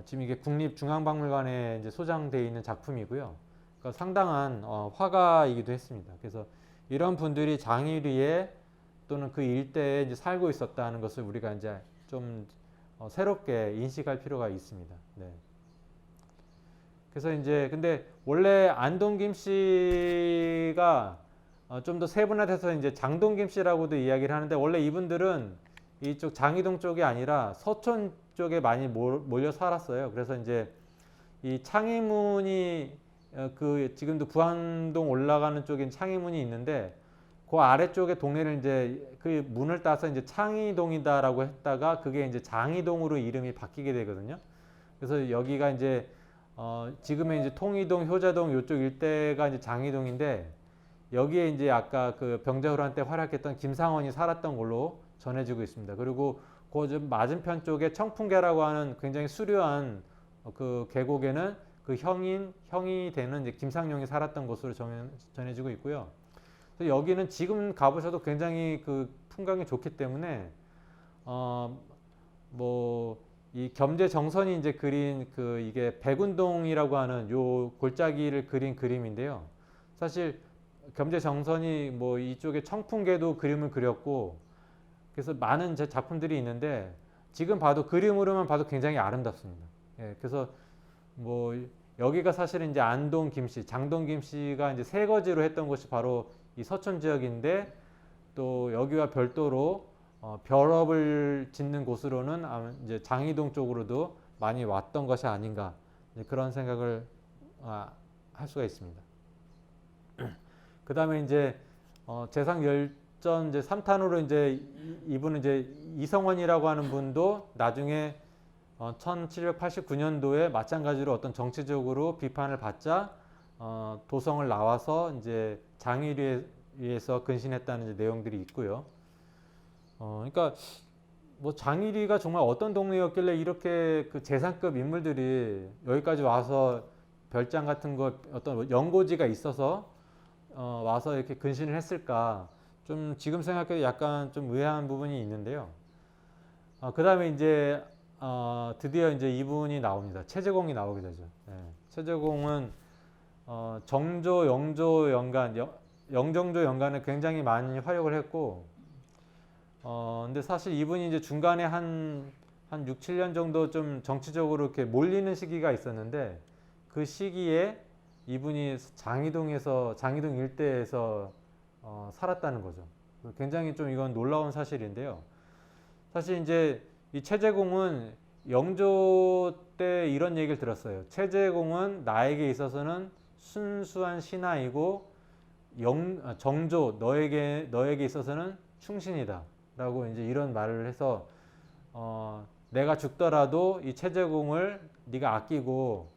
지금 이게 국립중앙박물관에 이제 소장되어 있는 작품이고요. 그러니까 상당한 화가이기도 했습니다. 그래서 이런 분들이 장일위에 또는 그 일대에 이제 살고 있었다는 것을 우리가 이제 좀 새롭게 인식할 필요가 있습니다. 네. 그래서 이제 근데 원래 안동김 씨가 좀 더 세분화돼서 이제 장동김 씨라고도 이야기를 하는데, 원래 이분들은 이쪽 장이동 쪽이 아니라 서촌 쪽에 많이 몰려 살았어요. 그래서 이제 이 창의문이 그 지금도 부안동 올라가는 쪽에 창의문이 있는데, 그 아래쪽에 동네를 이제 그 문을 따서 이제 창의동이다라고 했다가 그게 이제 장이동으로 이름이 바뀌게 되거든요. 그래서 여기가 이제 지금의 이제 통이동, 효자동 요쪽 일대가 이제 장이동인데, 여기에 이제 아까 그 병자호란 때 활약했던 김상원이 살았던 걸로 전해지고 있습니다. 그리고 그 좀 맞은편 쪽에 청풍계라고 하는 굉장히 수려한 그 계곡에는 그 형이 되는 이제 김상용이 살았던 곳으로 전해지고 있고요. 그래서 여기는 지금 가보셔도 굉장히 그 풍광이 좋기 때문에 뭐 이 겸재정선이 이제 그린 그 이게 백운동이라고 하는 요 골짜기를 그린 그림인데요. 사실 겸재정선이 뭐 이쪽에 청풍계도 그림을 그렸고 그래서 많은 제 작품들이 있는데 지금 봐도 그림으로만 봐도 굉장히 아름답습니다. 예, 그래서 뭐 여기가 사실은 이제 안동 김씨, 장동 김씨가 이제 세거지로 했던 곳이 바로 이 서촌 지역인데 또 여기와 별도로 벼럽을 짓는 곳으로는 이제 장이동 쪽으로도 많이 왔던 것이 아닌가 그런 생각을 할 수가 있습니다. 그 다음에 이제 재상 열전 이제 3탄으로 이제 이분은 이제 이성원이라고 하는 분도 나중에 1789년도에 마찬가지로 어떤 정치적으로 비판을 받자 도성을 나와서 이제 장의리에서 근신했다는 이제 내용들이 있고요. 그러니까 뭐 장의리가 정말 어떤 동네였길래 이렇게 그 재상급 인물들이 여기까지 와서 별장 같은 거 어떤 연고지가 있어서 와서 이렇게 근신을 했을까? 좀 지금 생각해도 약간 좀 의아한 부분이 있는데요. 그 다음에 이제 드디어 이제 이분이 나옵니다. 최재공이 나오게 되죠. 네. 최재공은 정조, 영조 연간, 영정조 연간에 굉장히 많이 활약을 했고, 근데 사실 이분이 이제 중간에 한 6, 7년 정도 좀 정치적으로 이렇게 몰리는 시기가 있었는데, 그 시기에 이분이 장이동 일대에서 살았다는 거죠. 굉장히 좀 이건 놀라운 사실인데요. 사실 이제 이 최재공은 영조 때 이런 얘기를 들었어요. 최재공은 나에게 있어서는 순수한 신하이고 정조 너에게 있어서는 충신이다. 라고 이제 이런 말을 해서 내가 죽더라도 이 최재공을 네가 아끼고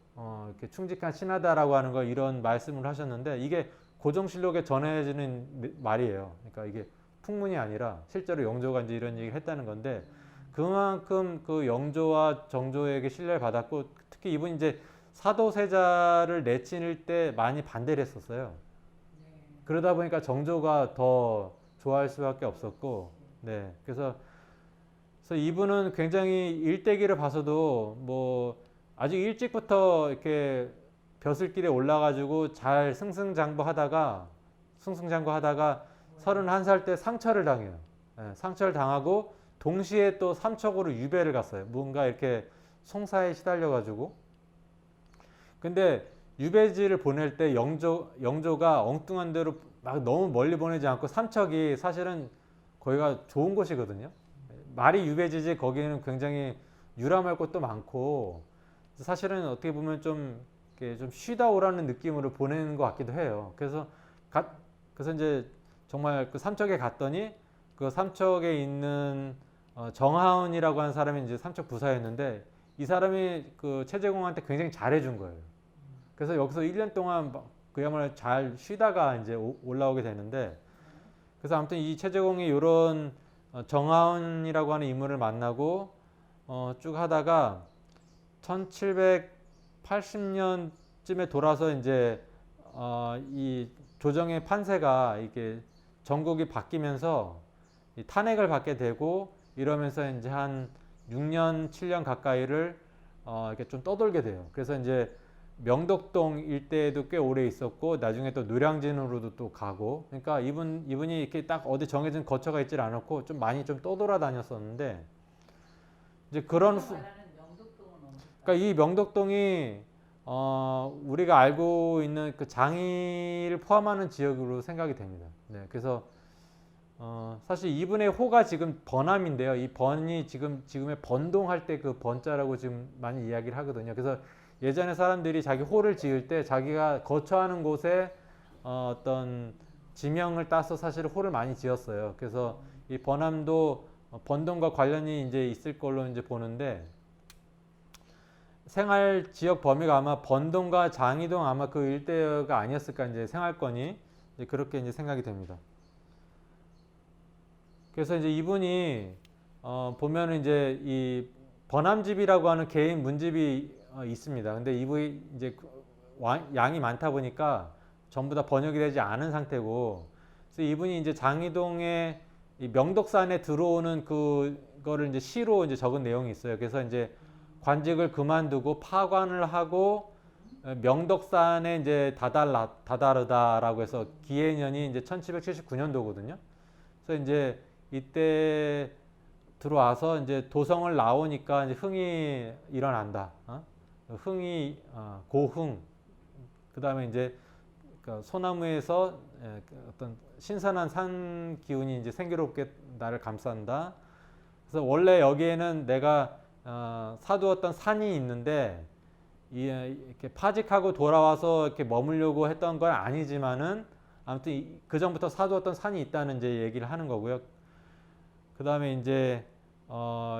이렇게 충직한 신하다라고 하는 거 이런 말씀을 하셨는데 이게 고종실록에 전해지는 말이에요. 그러니까 이게 풍문이 아니라 실제로 영조가 이제 이런 얘기를 했다는 건데 그만큼 그 영조와 정조에게 신뢰를 받았고 특히 이분이 이제 사도세자를 내친을 때 많이 반대를 했었어요. 그러다 보니까 정조가 더 좋아할 수밖에 없었고 네. 그래서 이분은 굉장히 일대기를 봐서도 뭐 아주 일찍부터 이렇게 벼슬길에 올라가지고 잘 승승장구하다가 31살 때 상처를 당해요. 네, 상처를 당하고 동시에 또 삼척으로 유배를 갔어요. 뭔가 이렇게 송사에 시달려가지고. 근데 유배지를 보낼 때 영조가 엉뚱한 대로 막 너무 멀리 보내지 않고 삼척이 사실은 거기가 좋은 곳이거든요. 말이 유배지지 거기는 굉장히 유람할 곳도 많고 사실은 어떻게 보면 좀 쉬다 오라는 느낌으로 보내는 것 같기도 해요. 그래서 이제 정말 그 삼척에 갔더니 그 삼척에 있는 정하은이라고 하는 사람이 이제 삼척 부사였는데 이 사람이 그 최재공한테 굉장히 잘해준 거예요. 그래서 여기서 1년 동안 그야말로 잘 쉬다가 이제 올라오게 되는데 그래서 아무튼 이 최재공이 이런 정하은이라고 하는 인물을 만나고 쭉 하다가 1780년쯤에 돌아서 이제 이 조정의 판세가 이게 전국이 바뀌면서 탄핵을 받게 되고 이러면서 이제 한 6년, 7년 가까이를 이렇게 좀 떠돌게 돼요. 그래서 이제 명덕동 일대에도 꽤 오래 있었고 나중에 또 노량진으로도 또 가고 그러니까 이분이 이렇게 딱 어디 정해진 거처가 있질 않았고 좀 많이 좀 떠돌아다녔었는데 이제 그러니까 이 명덕동이 우리가 알고 있는 그 장이를 포함하는 지역으로 생각이 됩니다. 네, 그래서 사실 이분의 호가 지금 번암인데요. 이 번이 지금의 번동할 때 그 번자라고 지금 많이 이야기를 하거든요. 그래서 예전에 사람들이 자기 호를 지을 때 자기가 거처하는 곳에 어떤 지명을 따서 사실 호를 많이 지었어요. 그래서 이 번암도 번동과 관련이 이제 있을 걸로 이제 보는데 생활 지역 범위가 아마 번동과 장이동 아마 그 일대가 아니었을까 이제 생활권이 이제 그렇게 이제 생각이 됩니다. 그래서 이제 이분이 보면은 이제 이 번암집이라고 하는 개인 문집이 있습니다. 근데 이분이 이제 양이 많다 보니까 전부 다 번역이 되지 않은 상태고, 그래서 이분이 이제 장이동에 이 명덕산에 들어오는 그거를 이제 시로 이제 적은 내용이 있어요. 그래서 이제 관직을 그만두고 파관을 하고 명덕산에 이제 다다르다라고 해서 기해년이 이제 1779년도거든요. 그래서 이제 이때 들어와서 이제 도성을 나오니까 이제 흥이 일어난다. 흥이 고흥. 그다음에 이제 소나무에서 어떤 신선한 산 기운이 이제 생기롭게 나를 감싼다. 그래서 원래 여기에는 내가 사두었던 산이 있는데 이렇게 파직하고 돌아와서 이렇게 머물려고 했던 건 아니지만은 아무튼 그 전부터 사두었던 산이 있다는 이제 얘기를 하는 거고요. 그 다음에 이제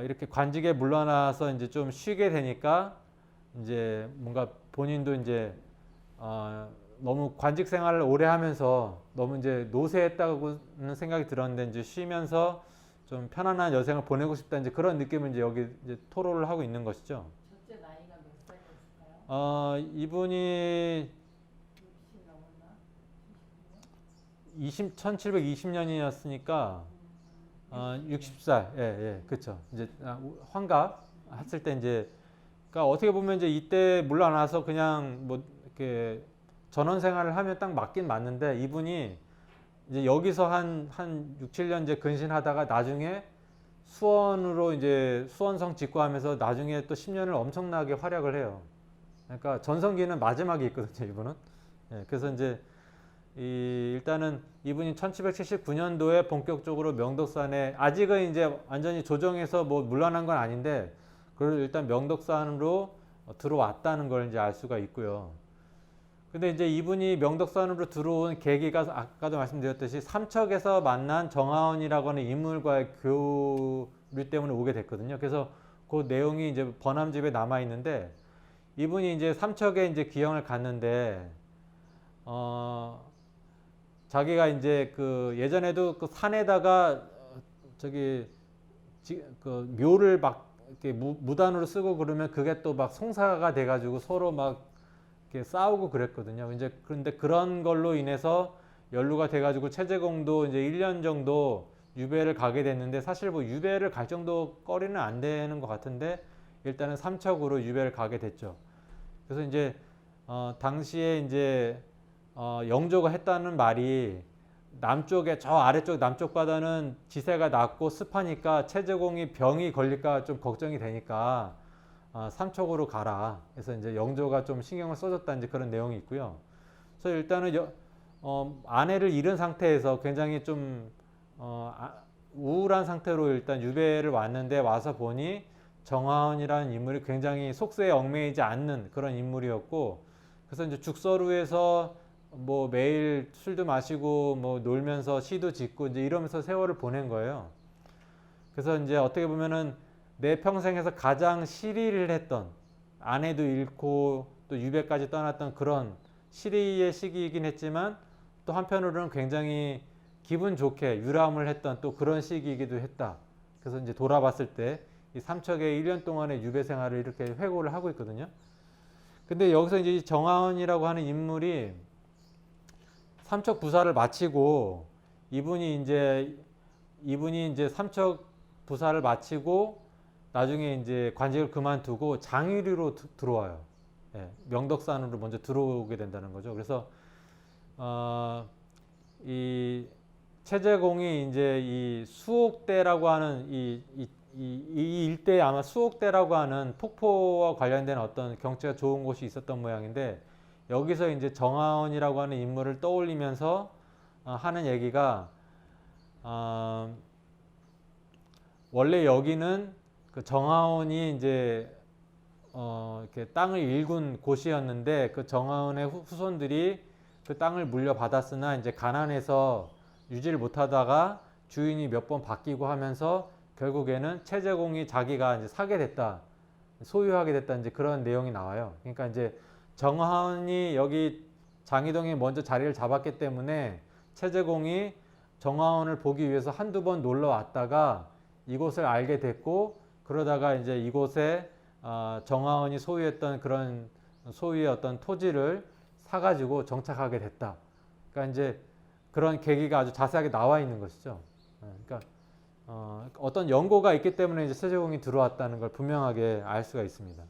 이렇게 관직에 물러나서 이제 좀 쉬게 되니까 이제 뭔가 본인도 이제 너무 관직 생활을 오래 하면서 너무 이제 노쇠했다고는 생각이 들었는데 이제 쉬면서 좀 편안한 여생을 보내고 싶다 이제 그런 느낌을 이제 여기 이제 토로를 하고 있는 것이죠. 첫째 나이가 몇 살이었을까요? 이분이 60 넘었나? 1720년이었으니까 60살, 예, 예, 그렇죠. 이제 환갑 했을 때 이제, 그러니까 어떻게 보면 이제 이때 물러나서 그냥 뭐 이렇게 전원 생활을 하면 딱 맞긴 맞는데 이분이 이제 여기서 한 6, 7년 이제 근신하다가 나중에 수원으로 이제 수원성 직구하면서 나중에 또 10년을 엄청나게 활약을 해요. 그러니까 전성기는 마지막에 있거든요, 이분은. 예, 그래서 이제 일단은 이분이 1779년도에 본격적으로 명덕산에 아직은 이제 완전히 조정해서 뭐 물러난 건 아닌데 그걸 일단 명덕산으로 들어왔다는 걸 이제 알 수가 있고요. 근데 이제 이분이 명덕산으로 들어온 계기가 아까도 말씀드렸듯이 삼척에서 만난 정하원이라고 하는 인물과의 교류 때문에 오게 됐거든요. 그래서 그 내용이 이제 번암집에 남아 있는데 이분이 이제 삼척에 이제 기형을 갔는데 자기가 이제 그 예전에도 그 산에다가 저기 그 묘를 막 이렇게 무단으로 쓰고 그러면 그게 또 막 송사가 돼가지고 서로 막 이렇게 싸우고 그랬거든요. 이제 그런데 그런 걸로 인해서 연루가 돼가지고 최재공도 이제 1년 정도 유배를 가게 됐는데 사실 뭐 유배를 갈 정도 거리는 안 되는 것 같은데 일단은 삼척으로 유배를 가게 됐죠. 그래서 이제 당시에 이제 영조가 했다는 말이 남쪽에 저 아래쪽 남쪽 바다는 지세가 낮고 습하니까 최재공이 병이 걸릴까 좀 걱정이 되니까 삼척으로 가라. 그래서 이제 영조가 좀 신경을 써줬다 이제 그런 내용이 있고요. 그래서 일단은 아내를 잃은 상태에서 굉장히 좀 우울한 상태로 일단 유배를 왔는데 와서 보니 정하원이라는 인물이 굉장히 속세에 얽매이지 않는 그런 인물이었고, 그래서 이제 죽서루에서 뭐 매일 술도 마시고 뭐 놀면서 시도 짓고 이제 이러면서 세월을 보낸 거예요. 그래서 이제 어떻게 보면은 내 평생에서 가장 시리를 했던, 아내도 잃고 또 유배까지 떠났던 그런 시리의 시기이긴 했지만 또 한편으로는 굉장히 기분 좋게 유람을 했던 또 그런 시기이기도 했다. 그래서 이제 돌아봤을 때 이 삼척의 1년 동안의 유배 생활을 이렇게 회고를 하고 있거든요. 근데 여기서 이제 정하원이라고 하는 인물이 삼척 부사를 마치고 이분이 이제 삼척 부사를 마치고 나중에 이제 관직을 그만두고 장유리로 들어와요. 예, 명덕산으로 먼저 들어오게 된다는 거죠. 그래서 이 최재공이 이제 이 수옥대라고 하는 이 일대에 아마 수옥대라고 하는 폭포와 관련된 어떤 경치가 좋은 곳이 있었던 모양인데 여기서 이제 정하원이라고 하는 인물을 떠올리면서 하는 얘기가 원래 여기는 그 정하원이 이제 이렇게 땅을 일군 곳이었는데 그 정하원의 후손들이 그 땅을 물려받았으나 이제 가난해서 유지를 못하다가 주인이 몇 번 바뀌고 하면서 결국에는 최재공이 자기가 이제 사게 됐다, 소유하게 됐다 이제 그런 내용이 나와요. 그러니까 이제 정하원이 여기 장이동에 먼저 자리를 잡았기 때문에 최재공이 정하원을 보기 위해서 한두 번 놀러 왔다가 이곳을 알게 됐고 그러다가 이제 이곳에 정하원이 소유했던 그런 소유의 어떤 토지를 사가지고 정착하게 됐다. 그러니까 이제 그런 계기가 아주 자세하게 나와 있는 것이죠. 그러니까 어떤 연고가 있기 때문에 이제 세제공이 들어왔다는 걸 분명하게 알 수가 있습니다.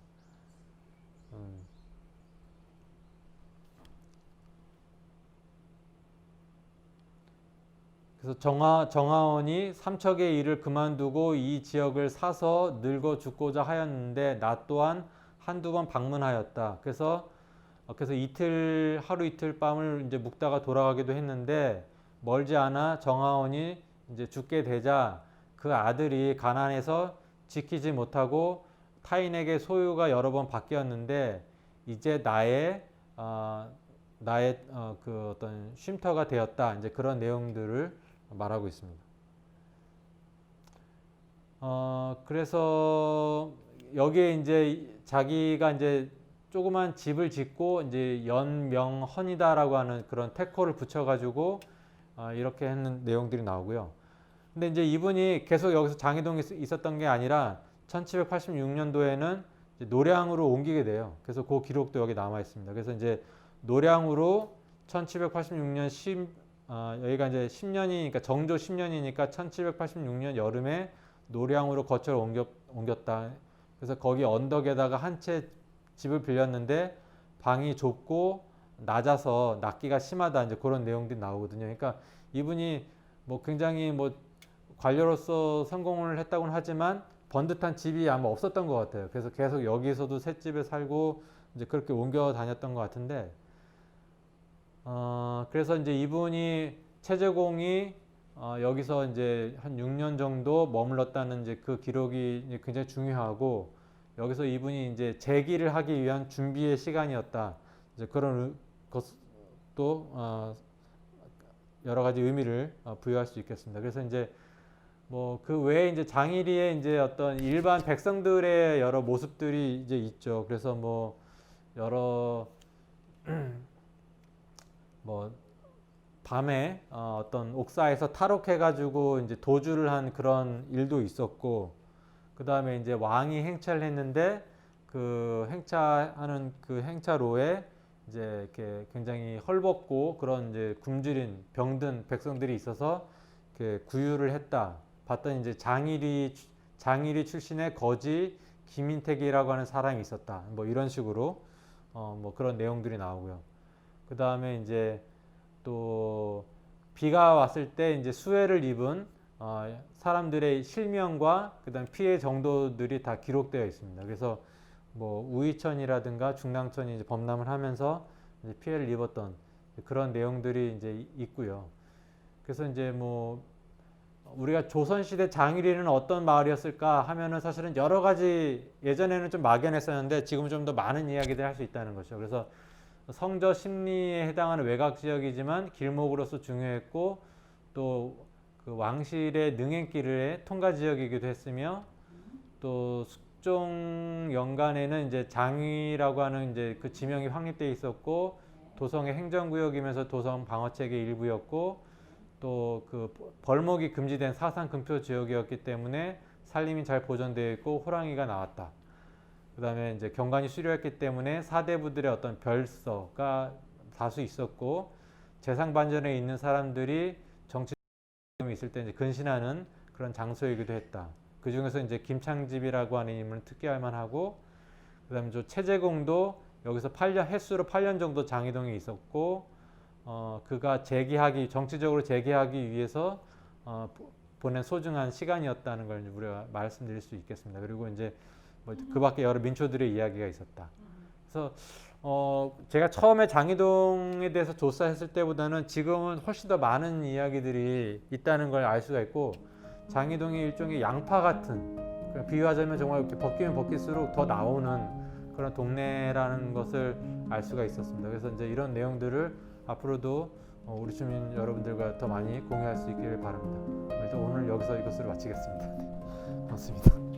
그래서 정하원이 삼척의 일을 그만두고 이 지역을 사서 늙어 죽고자 하였는데 나 또한 한두 번 방문하였다. 그래서 하루 이틀 밤을 이제 묵다가 돌아가기도 했는데 멀지 않아 정하원이 이제 죽게 되자 그 아들이 가난해서 지키지 못하고 타인에게 소유가 여러 번 바뀌었는데 이제 나의 그 어떤 쉼터가 되었다. 이제 그런 내용들을 말하고 있습니다. 그래서 여기에 이제 자기가 이제 조그만 집을 짓고 이제 연명헌이다라고 하는 그런 태코를 붙여가지고 이렇게 했는 내용들이 나오고요. 근데 이제 이분이 계속 여기서 장희동에 있었던 게 아니라 1786년도에는 노량으로 옮기게 돼요. 그래서 그 기록도 여기 남아 있습니다. 그래서 이제 노량으로 1786년 여기가 이제 10년이니까 정조 10년이니까 1786년 여름에 노량으로 거처를 옮겼다. 그래서 거기 언덕에다가 한 채 집을 빌렸는데 방이 좁고 낮아서 낫기가 심하다. 이제 그런 내용들이 나오거든요. 그러니까 이분이 뭐 굉장히 뭐 관료로서 성공을 했다고는 하지만 번듯한 집이 아마 없었던 것 같아요. 그래서 계속 여기서도 새 집에 살고 이제 그렇게 옮겨 다녔던 것 같은데, 그래서 이제 이분이 최재공이 여기서 이제 한 6년 정도 머물렀다는 이제 그 기록이 이제 굉장히 중요하고, 여기서 이분이 이제 재기를 하기 위한 준비의 시간이었다. 이제 그런 것도 여러 가지 의미를 부여할 수 있겠습니다. 그래서 이제 뭐 그 외에 이제 장일이의 이제 어떤 일반 백성들의 여러 모습들이 이제 있죠. 그래서 뭐 여러 뭐 밤에 어떤 옥사에서 탈옥해가지고 이제 도주를 한 그런 일도 있었고, 그 다음에 이제 왕이 행차를 했는데 그 행차하는 그 행차로에 이제 이렇게 굉장히 헐벗고 그런 이제 굶주린 병든 백성들이 있어서 이렇게 구유를 했다. 봤더니 이제 장일이 출신의 거지 김인택이라고 하는 사람이 있었다. 뭐 이런 식으로 뭐 그런 내용들이 나오고요. 그 다음에 이제 또 비가 왔을 때 이제 수해를 입은 사람들의 실명과 그다음 피해 정도들이 다 기록되어 있습니다. 그래서 뭐 우이천이라든가 중랑천이 이제 범람을 하면서 이제 피해를 입었던 그런 내용들이 이제 있고요. 그래서 이제 뭐 우리가 조선시대 장일이는 어떤 마을이었을까 하면은 사실은 여러 가지 예전에는 좀 막연했었는데 지금은 좀 더 많은 이야기들을 할 수 있다는 거죠. 그래서 성저 심리에 해당하는 외곽 지역이지만 길목으로서 중요했고, 또 그 왕실의 능행길의 통과 지역이기도 했으며, 또 숙종 연간에는 이제 장위라고 하는 이제 그 지명이 확립되어 있었고, 도성의 행정구역이면서 도성 방어책의 일부였고, 또 그 벌목이 금지된 사상 금표 지역이었기 때문에 산림이 잘 보존되어 있고 호랑이가 나왔다. 그 다음에 이제 경관이 수려했기 때문에 사대부들의 어떤 별서가 다수 있었고, 재상 반전에 있는 사람들이 정치 있을 때 이제 근신하는 그런 장소이기도 했다. 그 중에서 이제 김창집이라고 하는 인물은 특기할 만하고, 그 다음에 저 최재공도 여기서 횟수로 8년 정도 장희동에 있었고, 그가 정치적으로 재기하기 위해서 보낸 소중한 시간이었다는 걸 이제 우리가 말씀드릴 수 있겠습니다. 그리고 이제 뭐 그 밖에 여러 민초들의 이야기가 있었다. 그래서 제가 처음에 장희동에 대해서 조사했을 때보다는 지금은 훨씬 더 많은 이야기들이 있다는 걸 알 수가 있고, 장희동이 일종의 양파 같은, 비유하자면 정말 이렇게 벗기면 벗길수록 더 나오는 그런 동네라는 것을 알 수가 있었습니다. 그래서 이제 이런 내용들을 앞으로도 우리 주민 여러분들과 더 많이 공유할 수 있기를 바랍니다. 오늘 여기서 이것을 마치겠습니다. 고맙습니다.